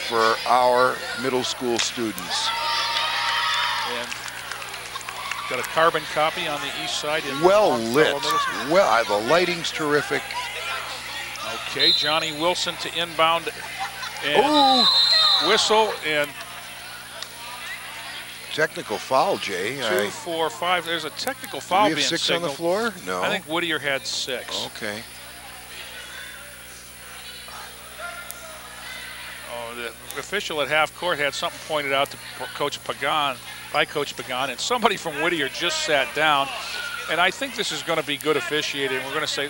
for our middle school students. And got a carbon copy on the east side. Well lit. Well, the lighting's terrific. Okay, Johnny Wilson to inbound. And whistle and... Technical foul, Jay. 2, 4, 5. There's a technical foul being signaled. Do we have 6 on the floor? No. I think Whittier had 6. Okay. Oh, the official at half court had something pointed out to Coach Pagan, by Coach Pagan, and somebody from Whittier just sat down. And I think this is going to be good officiating. We're going to say,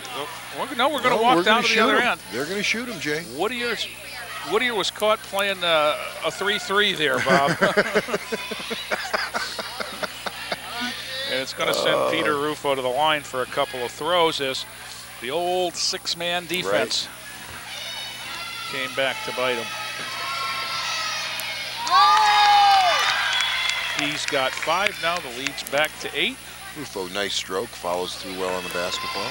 we're going to walk down to the other end. They're going to shoot him, Jay. Whittier was caught playing a 3-3 there, Bob. And it's going to send Peter Rufo to the line for a couple of throws as the old 6-man defense came back to bite him. He's got 5 now. The lead's back to 8. Rufo, nice stroke, follows through well on the basketball.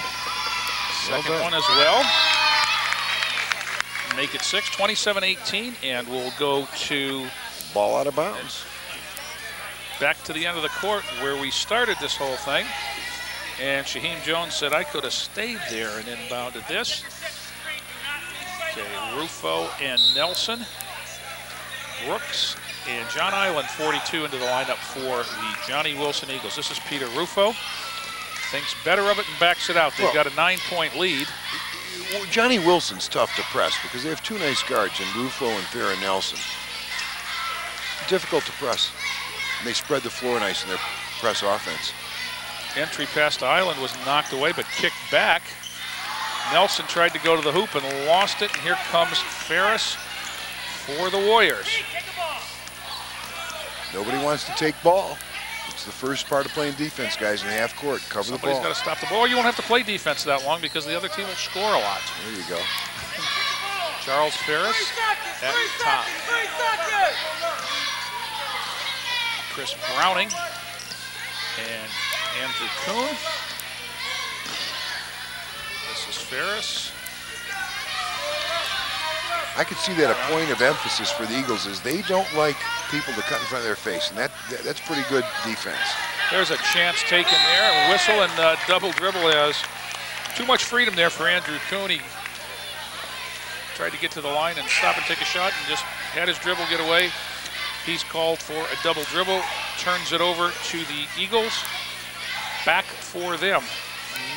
Second one as well. Make it 6, 27-18, and we'll go to... Ball out of bounds. Back to the end of the court where we started this whole thing. And Shaheem Jones said, I could have stayed there and inbounded this. Okay, Rufo and Nelson. Brooks and John Island, 42 into the lineup for the Johnny Wilson Eagles. This is Peter Rufo. Thinks better of it and backs it out. They've got a 9-point lead. Well, Johnny Wilson's tough to press because they have 2 nice guards in Rufo and Farrah Nelson. Difficult to press. And they spread the floor nice in their press offense. Entry pass to Island was knocked away but kicked back. Nelson tried to go to the hoop and lost it. And here comes Ferris for the Warriors. Nobody wants to take ball. It's the first part of playing defense, guys, in the half court. Cover the ball. Somebody's got to stop the ball. You won't have to play defense that long because the other team will score a lot. There you go. Charles Ferris at top. Chris Browning and Andrew Kuhn. This is Ferris. I could see that a point of emphasis for the Eagles is they don't like people to cut in front of their face, and that's pretty good defense. There's a chance taken there. A whistle and double dribble has too much freedom there for Andrew Kuhn. He tried to get to the line and stop and take a shot and just had his dribble get away. He's called for a double dribble, turns it over to the Eagles. Back for them,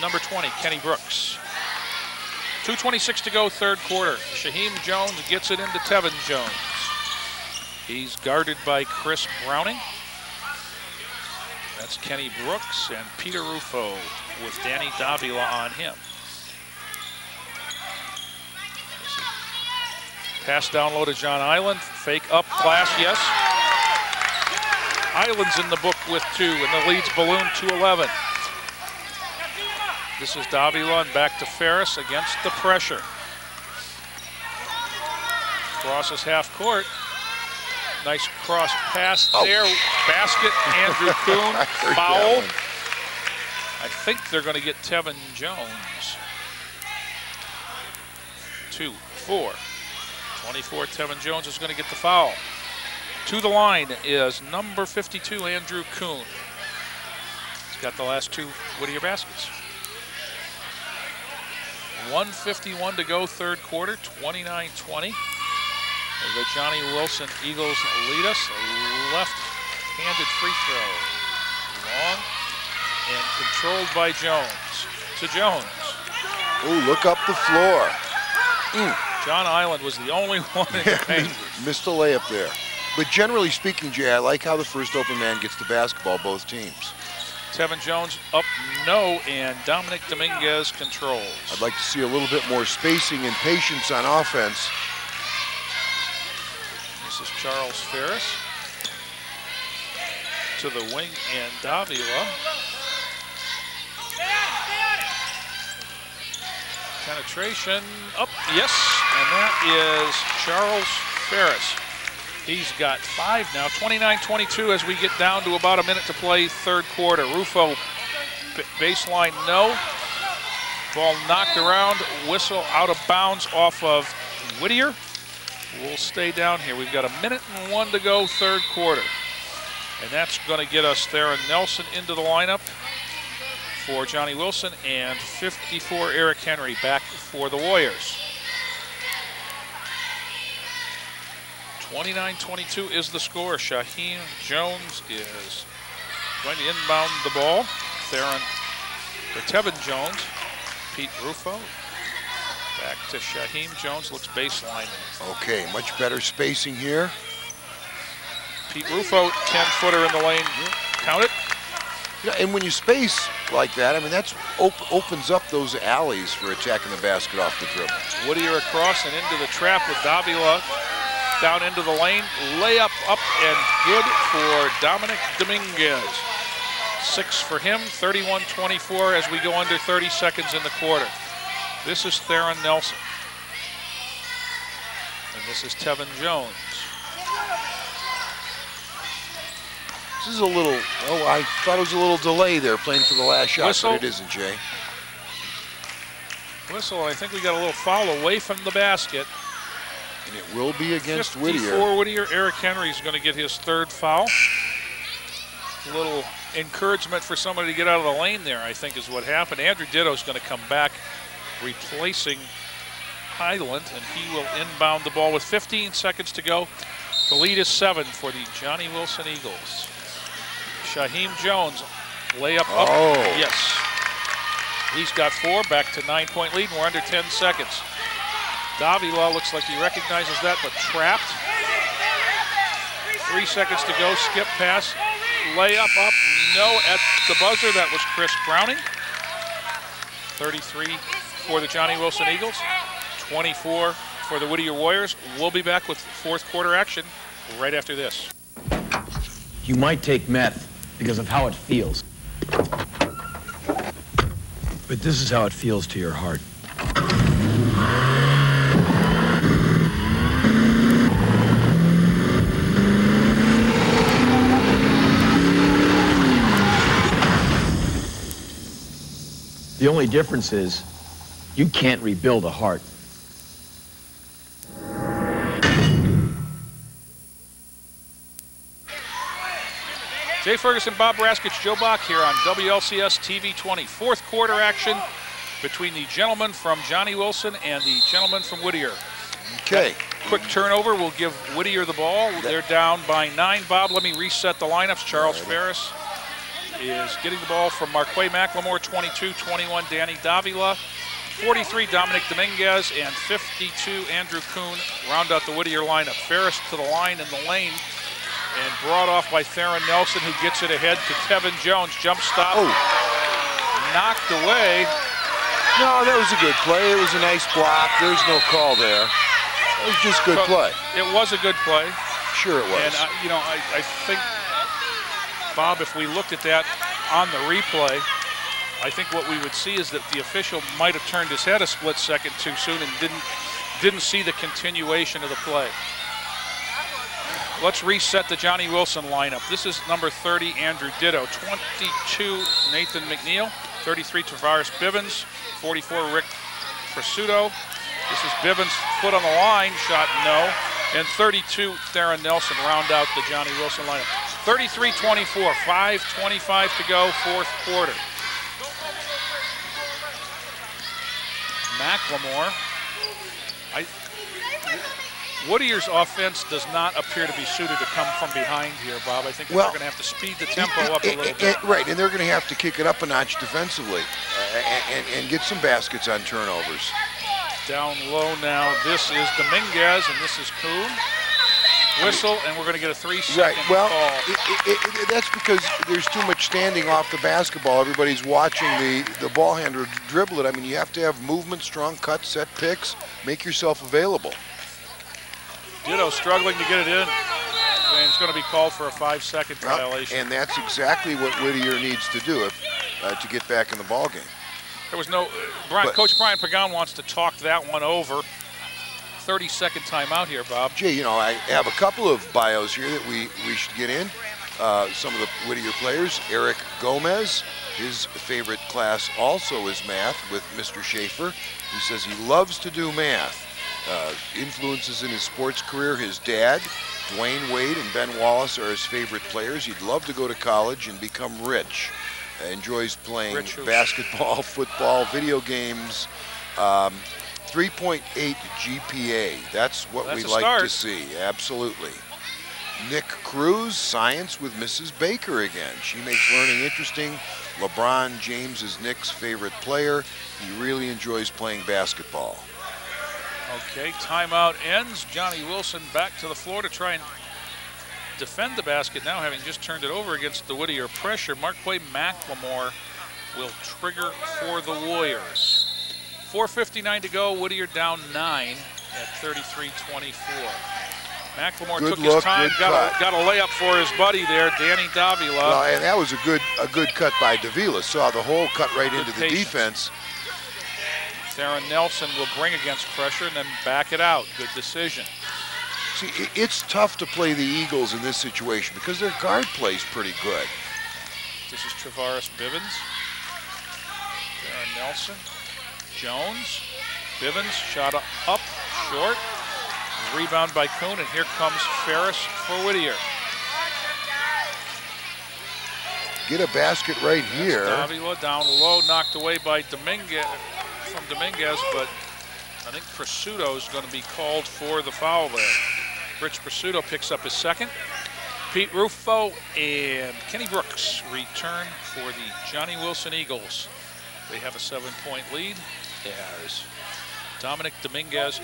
number 20, Kenny Brooks. 2:26 to go, third quarter. Shaheem Jones gets it into Tevin Jones. He's guarded by Chris Browning. That's Kenny Brooks and Peter Rufo with Danny Davila on him. Pass down low to John Island. Fake up, class, yes. Island's in the book with 2, and the lead's ballooned to 11. This is Davila and back to Ferris against the pressure. Crosses half court. Nice cross pass there. Basket, Andrew Kuhn, foul. I think they're going to get Tevin Jones. 2, 4. 24, Tevin Jones is going to get the foul. To the line is number 52, Andrew Kuhn. He's got the last 2 Whittier baskets. 1:51 to go, third quarter, 29-20. The Johnnie Wilson Eagles lead us. Left-handed free throw. Long and controlled by Jones. To Jones. Oh, look up the floor. John Island was the only one in the paint. Missed a layup there. But generally speaking, Jay, I like how the first open man gets the basketball, both teams. Tevin Jones up no, and Dominic Dominguez controls. I'd like to see a little bit more spacing and patience on offense. This is Charles Ferris. To the wing, and Davila. Penetration up, yes, and that is Charles Ferris. He's got 5 now, 29-22 as we get down to about a minute to play, third quarter. Rufo, baseline no. Ball knocked around, whistle out of bounds off of Whittier. We'll stay down here. We've got 1:01 to go, third quarter. And that's going to get us Theron Nelson into the lineup for Johnnie Wilson, and 54 Eric Henry back for the Warriors. 29-22 is the score. Shaheem Jones is going to inbound the ball. Tevin Jones, Pete Rufo. Back to Shaheem Jones, looks baseline. Okay, much better spacing here. Pete Rufo, 10-footer in the lane. Count it. Yeah, and when you space like that, I mean, that's opens up those alleys for attacking the basket off the dribble. Whittier across and into the trap with Davila. Down into the lane, layup up and good for Dominic Dominguez. 6 for him, 31-24 as we go under 30 seconds in the quarter. This is Theron Nelson. And this is Tevin Jones. This is a little, oh, I thought it was a little delay there playing for the last shot, Whistle. but it isn't, Jay. Whistle, I think we got a little foul away from the basket. And it will be against 54 Whittier. Whittier. Eric Henry's going to get his 3rd foul. A little encouragement for somebody to get out of the lane there, I think, is what happened. Andrew Ditto's going to come back, replacing Highland, and he will inbound the ball with 15 seconds to go. The lead is 7 for the Johnnie Wilson Eagles. Shaheem Jones, layup up. Oh. Yes. He's got 4, back to 9-point lead, and we're under 10 seconds. Davila looks like he recognizes that, but trapped. 3 seconds to go, skip pass, layup up, no at the buzzer. That was Chris Browning. 33 for the Johnnie Wilson Eagles, 24 for the Whittier Warriors. We'll be back with 4th quarter action right after this. You might take meth because of how it feels. But this is how it feels to your heart. The only difference is you can't rebuild a heart. Jay Ferguson, Bob Raskich, Joe Bach here on WLCS TV 20. 4th quarter action between the gentleman from Johnnie Wilson and the gentleman from Whittier. Okay. Quick turnover will give Whittier the ball. They're down by 9. Bob, let me reset the lineups. Charles Ferris is getting the ball from Marquay McLemore, 22-21 Danny Davila, 43 Dominic Dominguez, and 52 Andrew Kuhn round out the Whittier lineup. Ferris to the line in the lane and brought off by Theron Nelson, who gets it ahead to Tevin Jones. Jump stop, knocked away. No, that was a good play. It was a nice block. There's no call there. It was just good play. It was a good play. Sure it was. And, you know, I think, Bob, if we looked at that on the replay, I think what we would see is that the official might have turned his head a split second too soon and didn't see the continuation of the play. Let's reset the Johnnie Wilson lineup. This is number 30, Andrew Ditto. 22, Nathan McNeil. 33, Tavares Bivens. 44, Rick Pursuto. This is Bivens, foot on the line, shot no. And 32, Theron Nelson round out the Johnny Wilson lineup. 33-24, 5:25 to go, fourth quarter. McLemore. Whittier's offense does not appear to be suited to come from behind here, Bob. I think they're going to have to speed the tempo up a little bit. Right, and they're going to have to kick it up a notch defensively and get some baskets on turnovers. Down low now, this is Dominguez, and this is Kuhn. Whistle, and we're going to get a 3-second call. That's because there's too much standing off the basketball. Everybody's watching the ball handler dribble it. I mean, you have to have movement, strong cuts, set picks, make yourself available. Ditto struggling to get it in, and it's going to be called for a 5-second violation. And that's exactly what Whittier needs to do to get back in the ball game. There was no, Coach Brian Pagan wants to talk that one over. 30-second timeout here, Bob. Jay, you know, I have a couple of bios here that we should get in. Some of the Whittier players. Eric Gomez, his favorite class also is math with Mr. Schaefer. He says he loves to do math. Influences in his sports career, his dad, Dwayne Wade and Ben Wallace are his favorite players. He'd love to go to college and become rich. Enjoys playing basketball, football, video games. 3.8 GPA. That's what we like to see. Absolutely. Nick Cruz, science with Mrs. Baker again. She makes learning interesting. LeBron James is Nick's favorite player. He really enjoys playing basketball. Okay, timeout ends. Johnny Wilson back to the floor to try and defend the basket now, having just turned it over against the Whittier pressure. Marquay McLemore will trigger for the Warriors. 4:59 to go, Whittier down 9 at 33-24. McLemore took his time, got a layup for his buddy there, Danny Davila. Well, and that was a good cut by Davila. Saw the hole cut right into the defense. Theron Nelson will bring against pressure and then back it out. Good decision. See, it's tough to play the Eagles in this situation because their guard plays pretty good. This is Tavares Bivens. Theron Nelson. Jones. Bivens shot up short. Rebound by Kuhn, and here comes Ferris for Whittier. Get a basket right here. Davila down low, knocked away by Dominguez, but I think Pursuto's going to be called for the foul there. Rich Pursuto picks up his second. Pete Rufo and Kenny Brooks return for the Johnny Wilson Eagles. They have a 7-point lead as Dominic Dominguez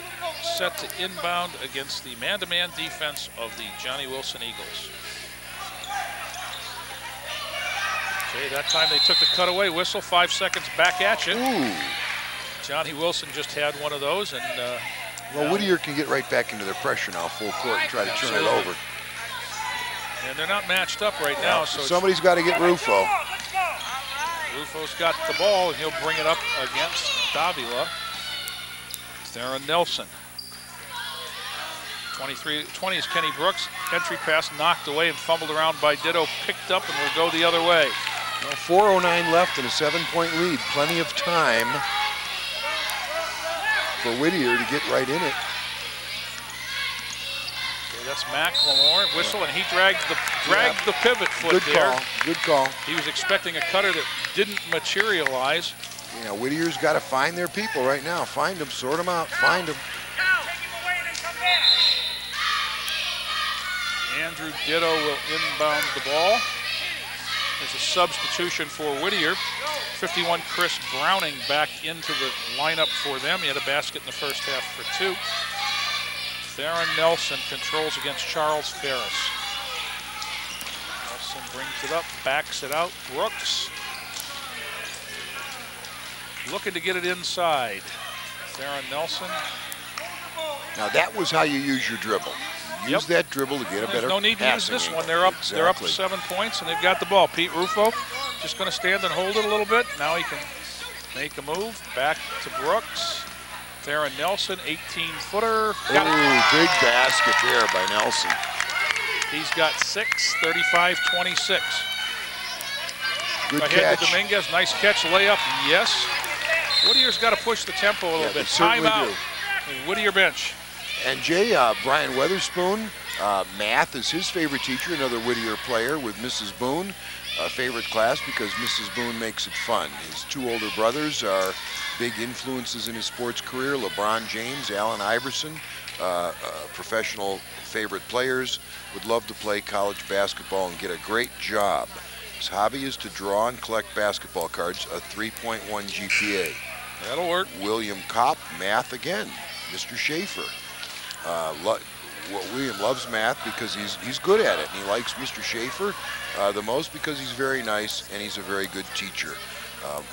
set to inbound against the man-to-man defense of the Johnny Wilson Eagles. Okay, that time they took the cutaway whistle. 5 seconds back at you. Ooh. Johnny Wilson just had one of those, and well, Whittier can get right back into their pressure now, full court, and try to turn it over. And they're not matched up right now, so somebody's got to get Rufo. Rufo's got the ball, and he'll bring it up against Davila. Theron Nelson. 23-20 is Kenny Brooks. Entry pass knocked away and fumbled around by Ditto. Picked up and will go the other way. Well, 4:09 left and a 7-point lead. Plenty of time for Whittier to get right in it. Okay, that's McLemore. Whistle, and he dragged the pivot foot Good there. Call. Good call. He was expecting a cutter that didn't materialize. Yeah, Whittier's got to find their people right now. Find them, sort them out, find them. Andrew Ditto will inbound the ball. There's a substitution for Whittier. 51, Chris Browning back into the lineup for them. He had a basket in the first half for 2. Theron Nelson controls against Charles Ferris. Nelson brings it up, backs it out. Brooks looking to get it inside. Theron Nelson. Now that was how you use your dribble. Use that dribble to get a better There's no need to use this one. They're up 7 points and they've got the ball. Pete Rufo just going to stand and hold it a little bit. Now he can make a move. Back to Brooks. Theron Nelson, 18-footer. Ooh, big basket there by Nelson. He's got 6, 35-26. Good ahead catch. to Dominguez. Nice catch, layup, yes. Whittier's got to push the tempo a little bit. Timeout. Whittier bench. And Jay, Brian Weatherspoon, math is his favorite teacher, another Whittier player with Mrs. Boone. Favorite class because Mrs. Boone makes it fun. His two older brothers are big influences in his sports career. LeBron James, Allen Iverson, professional favorite players, would love to play college basketball and get a great job. His hobby is to draw and collect basketball cards, a 3.1 GPA. That'll work. William Kopp, math again. Mr. Schaefer. William loves math because he's good at it, and he likes Mr. Schaefer the most because he's very nice and he's a very good teacher.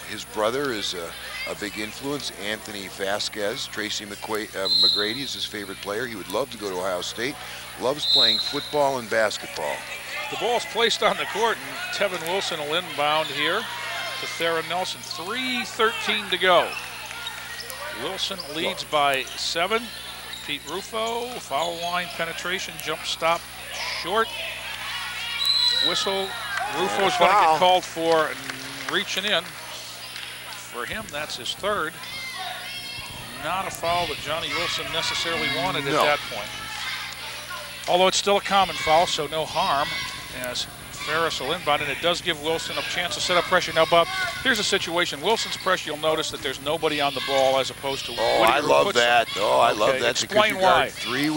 His brother is a big influence, Anthony Vasquez. Tracy McGrady is his favorite player. He would love to go to Ohio State. Loves playing football and basketball. The ball's placed on the court, and Tevin Wilson will inbound here to Theron Nelson. 3:13 to go. Wilson leads by 7. Pete Rufo, foul line penetration, jump stop short. Whistle. Rufo's going to get called for reaching in. For him, that's his 3rd. Not a foul that Johnnie Wilson necessarily wanted at that point. Although it's still a common foul, so no harm as Ferris will inbound, and it does give Wilson a chance to set up pressure. Now, Bob, here's a situation. Wilson's pressure, you'll notice that there's nobody on the ball as opposed to Whittier. I love that. I love that. Explain why. You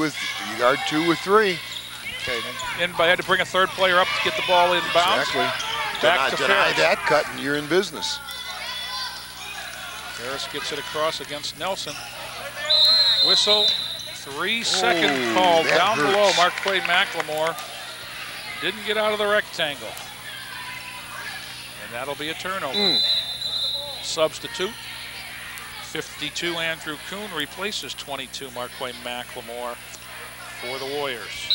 guard 2 with 3. Okay, then I had to bring a 3rd player up to get the ball inbounds. Exactly. Back to deny Ferris. that cut, and you're in business. Ferris gets it across against Nelson. Whistle. 3-second call down below. Marquay McLemore didn't get out of the rectangle. And that'll be a turnover. Substitute. 52 Andrew Kuhn replaces 22 Marquay McLemore for the Warriors.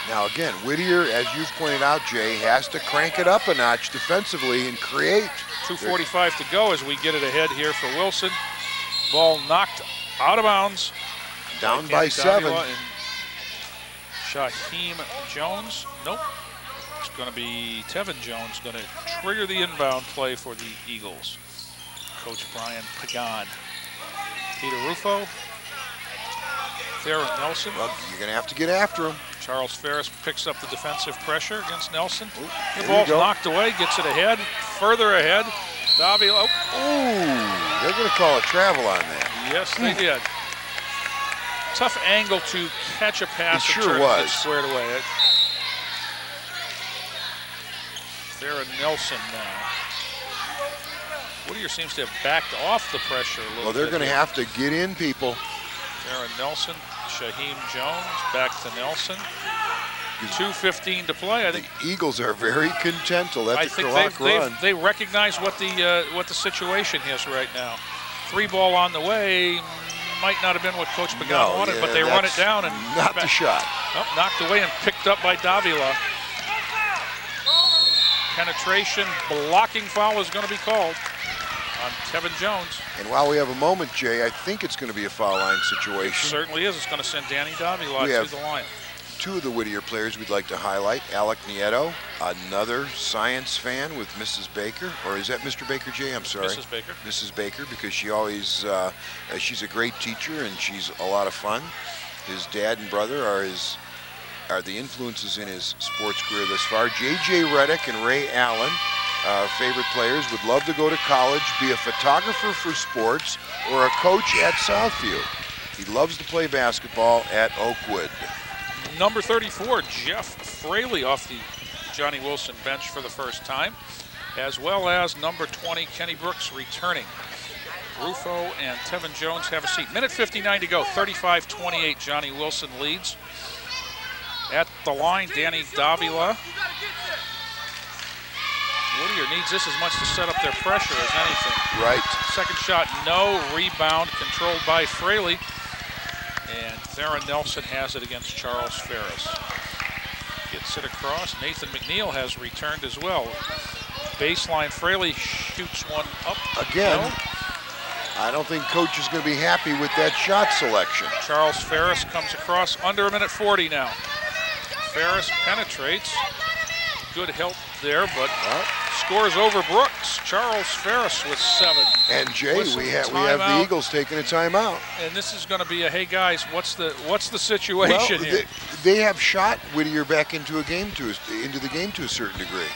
Now again, Whittier, as you've pointed out, Jay, has to crank it up a notch defensively and create. 2:45 to go as we get it ahead here for Wilson. Ball knocked out of bounds. Down by 7. And Shaheem Jones. Nope. It's going to be Tevin Jones going to trigger the inbound play for the Eagles. Coach Brian Pagan. Peter Rufo. Theron Nelson. Well, you're going to have to get after him. Charles Ferris picks up the defensive pressure against Nelson. The ball's knocked away, gets it ahead, further ahead. Davila. They're going to call a travel on that. Yes, they did. Tough angle to catch a pass. It sure was. Squared away. Theron Nelson now. Whittier seems to have backed off the pressure a little bit. Well, they're going to have to get in, people. Theron Nelson, Shaheem Jones, back to Nelson. 2:15 to play. I think the Eagles are very content to let the clock run. They recognize what the situation is right now. 3 ball on the way. Might not have been what Coach Pagan wanted, but they run it down and not the shot. Oh, knocked away and picked up by Davila. Penetration, blocking foul is going to be called on Tevin Jones. And while we have a moment, Jay, I think it's going to be a foul line situation. It certainly is. It's going to send Danny Davila to the line. 2 of the Whittier players we'd like to highlight. Alec Nieto, another science fan with Mrs. Baker. Or is that Mr. Baker, Jay? I'm sorry. Mrs. Baker. Mrs. Baker, because she always, she's a great teacher and she's a lot of fun. His dad and brother are the influences in his sports career thus far. J.J. Reddick and Ray Allen, favorite players, would love to go to college, be a photographer for sports, or a coach at Southview. He loves to play basketball at Oakwood. Number 34, Jeff Fraley off the Johnnie Wilson bench for the first time, as well as number 20, Kenny Brooks returning. Rufo and Tevin Jones have a seat. Minute 59 to go, 35-28, Johnnie Wilson leads. At the line, Danny Davila. Whittier needs this as much to set up their pressure as anything. Right. Second shot, no. Rebound controlled by Fraley. And Theron Nelson has it against Charles Ferris. Gets it across. Nathan McNeil has returned as well. Baseline, Fraley shoots one up. Again, I don't think Coach is going to be happy with that shot selection. Charles Ferris comes across under a minute 40 now. Ferris penetrates. good help there, but scores over Brooks. Charles Ferris with 7. And Jay, we have the Eagles taking a timeout. And this is going to be a, hey guys, what's the situation here? They have shot Whittier back into the game to a certain degree.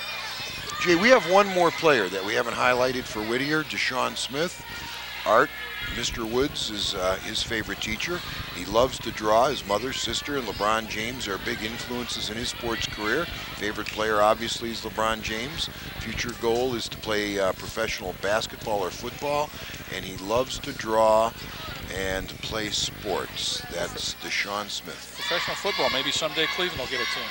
Jay, we have one more player that we haven't highlighted for Whittier, Deshaun Smith. Art, Mr. Woods is his favorite teacher. He loves to draw. His mother, sister, and LeBron James are big influences in his sports career. Favorite player, obviously, is LeBron James. Future goal is to play professional basketball or football, and he loves to draw and play sports. That's Deshaun Smith. Professional football, maybe someday Cleveland will get it to him.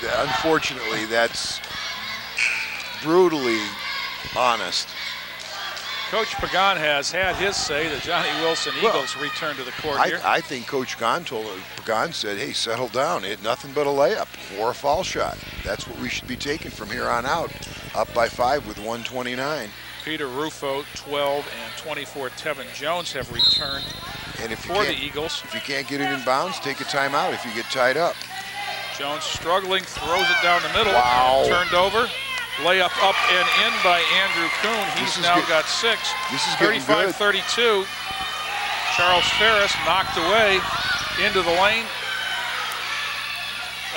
No, unfortunately, that's brutally honest. Coach Pagan has had his say. The Johnny Wilson Eagles return to the court here. I think Coach Pagan said, hey, settle down. It nothing but a layup or a foul shot. That's what we should be taking from here on out. Up by 5 with 1:29. Peter Rufo, 12, and 24. Tevin Jones have returned for the Eagles. If you can't get it in bounds, take a timeout if you get tied up. Jones struggling, throws it down the middle. Wow. Turned over. Layup up and in by Andrew Kuhn. He's now got 6. This is 35-32. Charles Ferris knocked away into the lane.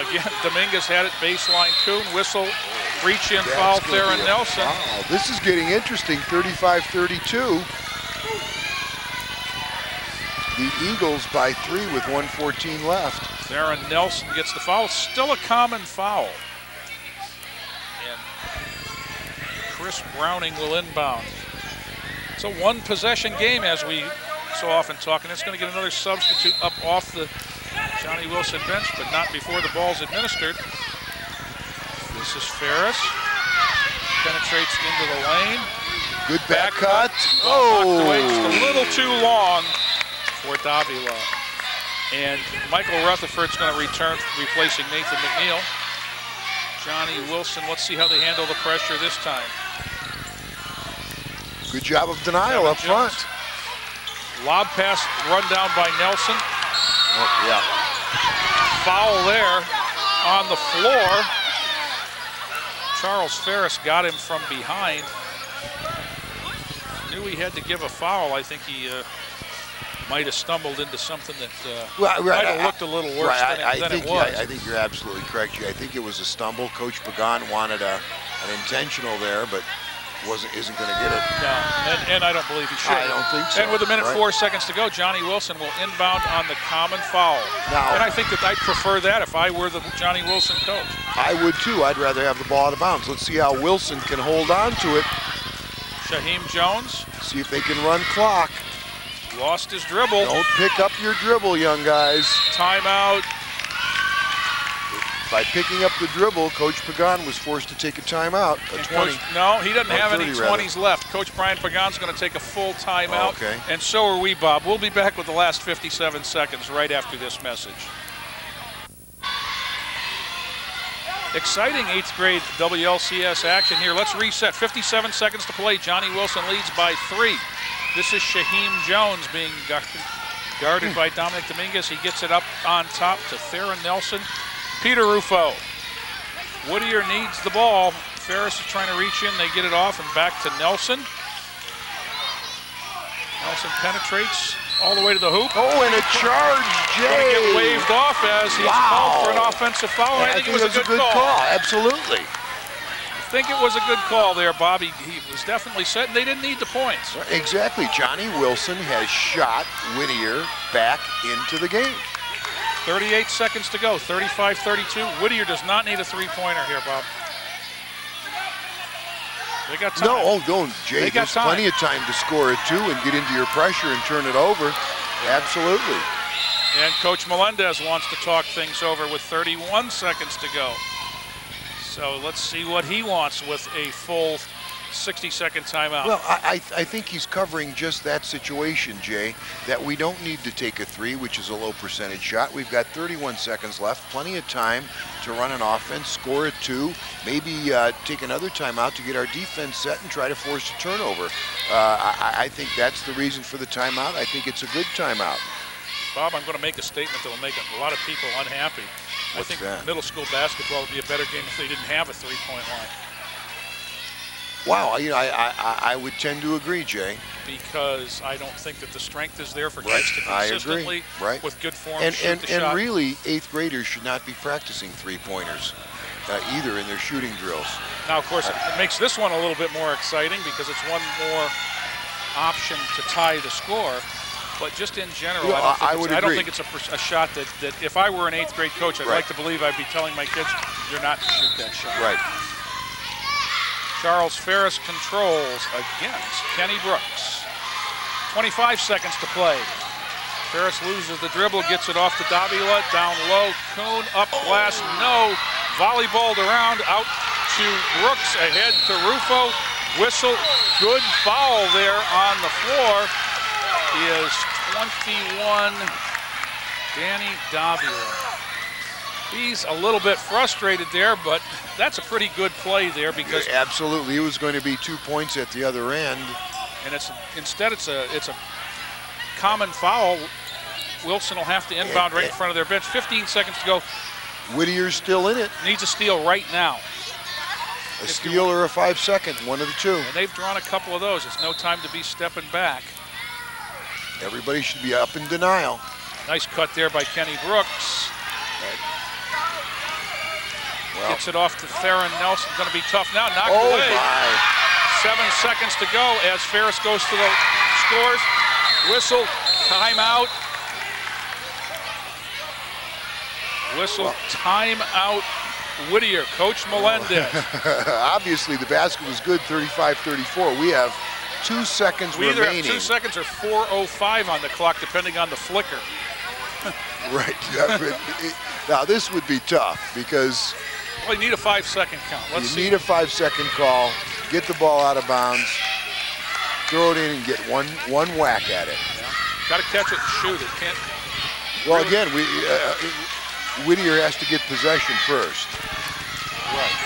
Again, Dominguez had it, baseline Kuhn, whistle, reach in foul, Theron Nelson. Wow, this is getting interesting, 35-32. The Eagles by 3 with 1:14 left. Theron Nelson gets the foul, still a common foul. And Chris Browning will inbound. It's a one-possession game, as we so often talk, and it's going to get another substitute up off the Johnny Wilson bench, but not before the ball's administered. This is Ferris. Penetrates into the lane. Good back cut. Knocked away just a little too long for Davila. And Michael Rutherford's going to return, replacing Nathan McNeil. Johnny Wilson, let's see how they handle the pressure this time. Good job of denial up front. Lob pass run down by Nelson. Oh, yeah. Foul there on the floor. Charles Ferris got him from behind. Knew he had to give a foul. I think he might have stumbled into something that might have looked a little worse than it was. I think you're absolutely correct, G. I think it was a stumble. Coach Pagan wanted an intentional there, but isn't going to get it. No, and I don't believe he should. I don't think so. And with 1:04 to go, Johnny Wilson will inbound on the common foul. Now, and I think that I'd prefer that if I were the Johnny Wilson coach. I would too. I'd rather have the ball out of bounds. Let's see how Wilson can hold on to it. Shaheem Jones. See if they can run clock. Lost his dribble. Don't pick up your dribble, young guys. Timeout. By picking up the dribble, Coach Pagan was forced to take a timeout, a 20. No, he doesn't have any 20s left. Coach Brian Pagan's going to take a full timeout, and so are we, Bob. We'll be back with the last 57 seconds right after this message. Exciting 8th grade WLCS action here. Let's reset. 57 seconds to play. Johnny Wilson leads by 3. This is Shaheem Jones being guarded by Dominic Dominguez. He gets it up on top to Theron Nelson. Peter Rufo. Whittier needs the ball. Ferris is trying to reach in. They get it off and back to Nelson. Nelson penetrates all the way to the hoop. Oh, and a charge, Jay. Going to get waved off as he's called for an offensive foul. I think it was a good call. Absolutely. I think it was a good call there, Bobby. He was definitely set, and they didn't need the points. Exactly. Johnny Wilson has shot Whittier back into the game. 38 seconds to go, 35-32. Whittier does not need a three-pointer here, Bob. They got time. No, don't, Jay. There's plenty of time to score it, too, and get into your pressure and turn it over. Absolutely. And Coach Melendez wants to talk things over with 31 seconds to go. So let's see what he wants with a full 60-second timeout. Well, I think he's covering just that situation, Jay, that we don't need to take a 3, which is a low percentage shot. We've got 31 seconds left, plenty of time to run an offense, score a 2, maybe take another timeout to get our defense set and try to force a turnover. I think that's the reason for the timeout. I think it's a good timeout. Bob, I'm going to make a statement that will make a lot of people unhappy. I think middle school basketball would be a better game if they didn't have a three-point line. Wow, you know, I would tend to agree, Jay. Because I don't think that the strength is there for kids to consistently, with good form, shoot the shot. And really, 8th graders should not be practicing three-pointers either in their shooting drills. Now, of course, it makes this one a little bit more exciting because it's one more option to tie the score. But just in general, You know, I don't think it's a shot that if I were an 8th grade coach, I'd like to believe I'd be telling my kids, you're not to shoot that shot. Right. Charles Ferris controls against Kenny Brooks. 25 seconds to play. Ferris loses the dribble, gets it off to Davila, down low. Kuhn up glass, no. Volleyballed around, out to Brooks, ahead to Rufo. Whistle, good foul there on the floor. Is 21, Danny Davila. He's a little bit frustrated there, but that's a pretty good play there because absolutely, it was going to be 2 points at the other end. And instead it's a common foul. Wilson will have to inbound right in front of their bench. 15 seconds to go. Whittier's still in it. Needs a steal right now. A steal or a 5-second, one of the two. And they've drawn a couple of those. It's no time to be stepping back. Everybody should be up in denial. Nice cut there by Kenny Brooks. Gets it off to Theron Nelson. Going to be tough now. Knocked away. 7 seconds to go as Ferris goes to the scores. Whistle, timeout. Whistle, timeout. Whittier, Coach Melendez. Obviously, the basket was good, 35-34. We have 2 seconds remaining. We either have 2 seconds or 4:05 on the clock, depending on the flicker. Right. Now, this would be tough because well, you need a 5-second count. Let's see. Need a 5-second call, get the ball out of bounds, throw it in and get one whack at it. Yeah. Got to catch it and shoot it. Can't. Well, really? Again, Whittier has to get possession first. Right.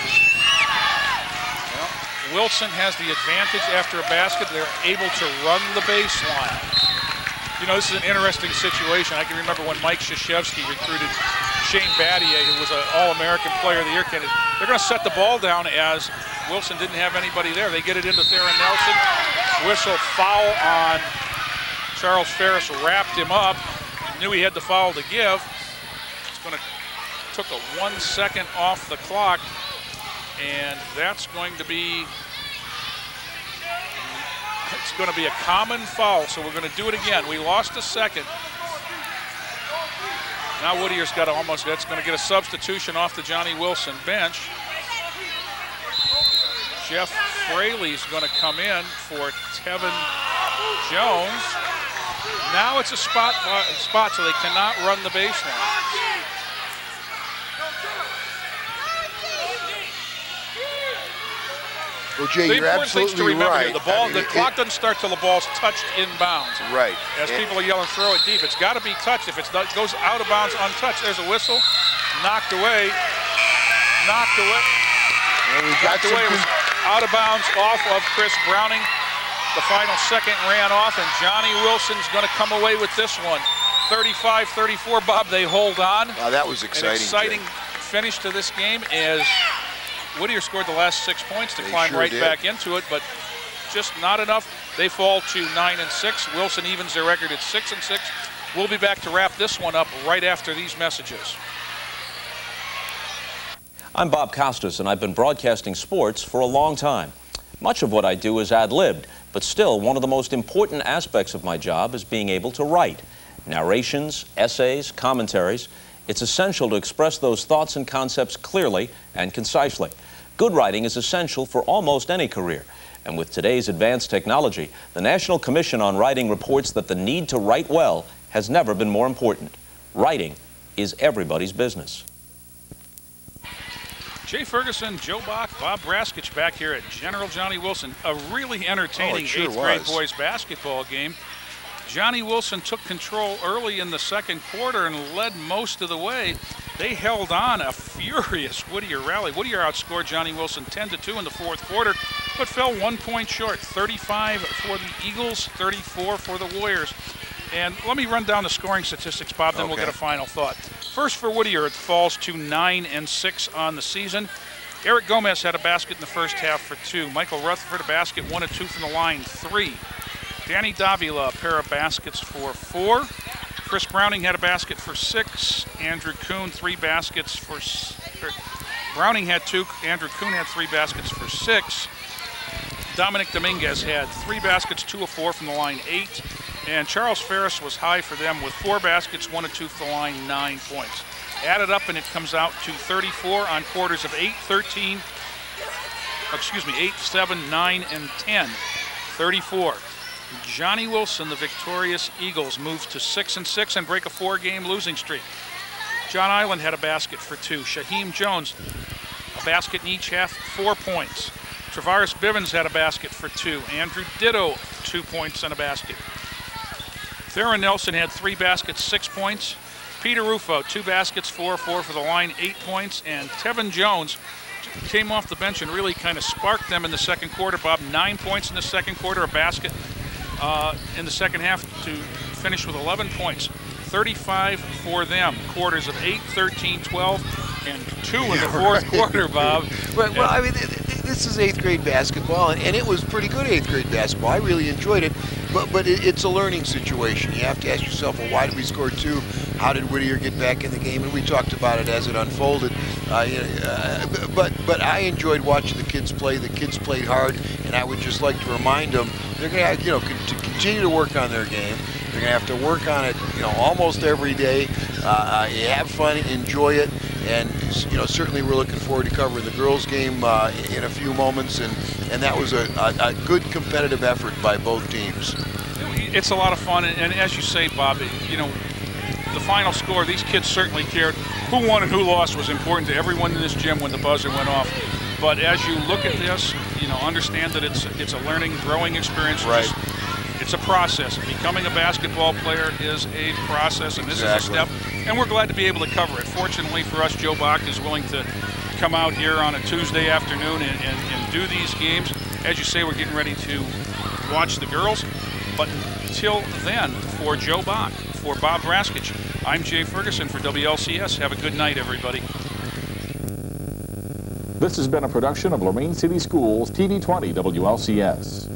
Well, Wilson has the advantage after a basket. They're able to run the baseline. You know, this is an interesting situation. I can remember when Mike Krzyzewski recruited Shane Battier, who was an All-American Player of the Year candidate. They're going to set the ball down as Wilson didn't have anybody there. They get it into Theron Nelson. Whistle, foul on Charles Ferris, wrapped him up. Knew he had the foul to give. Took a 1 second off the clock, and that's going to be a common foul, so we're going to do it again. We lost a second. Now Whittier's got that's going to get a substitution off the Johnnie Wilson bench. Jeff Fraley's going to come in for Tevin Jones. Now it's a spot, so they cannot run the baseline. Well, Jay, you're absolutely right. The ball, the clock doesn't start till the ball's touched inbounds. Right. As people are yelling, throw it deep. It's got to be touched. If it goes out of bounds untouched, there's a whistle. Knocked away. Knocked away. Well, we got away. It was out of bounds off of Chris Browning. The final second ran off, and Johnnie Wilson's going to come away with this one. 35-34, Bob. They hold on. Wow, that was exciting. An exciting finish to this game as Whittier scored the last 6 points to climb right back into it, but just not enough. They fall to 9-6. Wilson evens their record at 6-6. We'll be back to wrap this one up right after these messages. I'm Bob Costas, and I've been broadcasting sports for a long time. Much of what I do is ad-libbed, but still one of the most important aspects of my job is being able to write. Narrations, essays, commentaries. It's essential to express those thoughts and concepts clearly and concisely. Good writing is essential for almost any career. And with today's advanced technology, the National Commission on Writing reports that the need to write well has never been more important. Writing is everybody's business. Jay Ferguson, Joe Bach, Bob Braskich back here at General Johnnie Wilson. A really entertaining 8th grade boys basketball game. Johnnie Wilson took control early in the second quarter and led most of the way. They held on a furious Whittier rally. Whittier outscored Johnnie Wilson 10-2 in the fourth quarter, but fell 1 point short. 35 for the Eagles, 34 for the Warriors. And let me run down the scoring statistics, Bob, then we'll get a final thought. First for Whittier, it falls to 9-6 on the season. Eric Gomez had a basket in the first half for 2. Michael Rutherford, a basket, 1 of 2 from the line, 3. Danny Davila, a pair of baskets for 4. Chris Browning had a basket for 6. Andrew Kuhn, 3 baskets for... Browning had 2. Andrew Kuhn had 3 baskets for 6. Dominic Dominguez had 3 baskets, 2 of 4 from the line, 8. And Charles Ferris was high for them with 4 baskets, 1 of 2 from the line, 9 points. Added up, and it comes out to 34 on quarters of 8, 13, 8, 7, 9, and 10. 34. Johnnie Wilson, the victorious Eagles, move to 6-6 and break a 4-game losing streak. John Island had a basket for 2. Shaheem Jones, a basket in each half, 4 points. Travaris Bivens had a basket for 2. Andrew Ditto, 2 points and a basket. Theron Nelson had 3 baskets, 6 points. Peter Rufo, 2 baskets, 4 for the line, 8 points. And Tevin Jones came off the bench and really kind of sparked them in the second quarter. Bob, 9 points in the second quarter, a basket in the second half to finish with 11 points. 35 for them. Quarters of 8, 13, 12, and 2 in the fourth quarter, Bob. Well, I mean, this is 8th grade basketball, and it was pretty good 8th grade basketball. I really enjoyed it, but it's a learning situation. You have to ask yourself, well, why did we score 2? How did Whittier get back in the game? And we talked about it as it unfolded. But I enjoyed watching the kids play. The kids played hard, and I would just like to remind them they're going to, to continue to work on their game. They're going to have to work on it, almost every day. Have fun, enjoy it, and certainly we're looking forward to covering the girls' game in a few moments. And that was a good competitive effort by both teams. It's a lot of fun, and as you say, Bob, the final score, these kids certainly cared. Who won and who lost was important to everyone in this gym when the buzzer went off. But as you look at this, understand that it's a learning, growing experience. Right. It's a process. Becoming a basketball player is a process, and this is a step. And we're glad to be able to cover it. Fortunately for us, Joe Bach is willing to come out here on a Tuesday afternoon and do these games. As you say, we're getting ready to watch the girls. But until then, for Joe Bach, for Bob Raskich, I'm Jay Ferguson for WLCS. Have a good night, everybody. This has been a production of Lorain City Schools, TV 20 WLCS.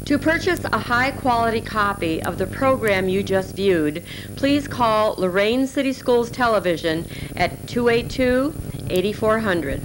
To purchase a high-quality copy of the program you just viewed, please call Lorain City Schools Television at 282-8400.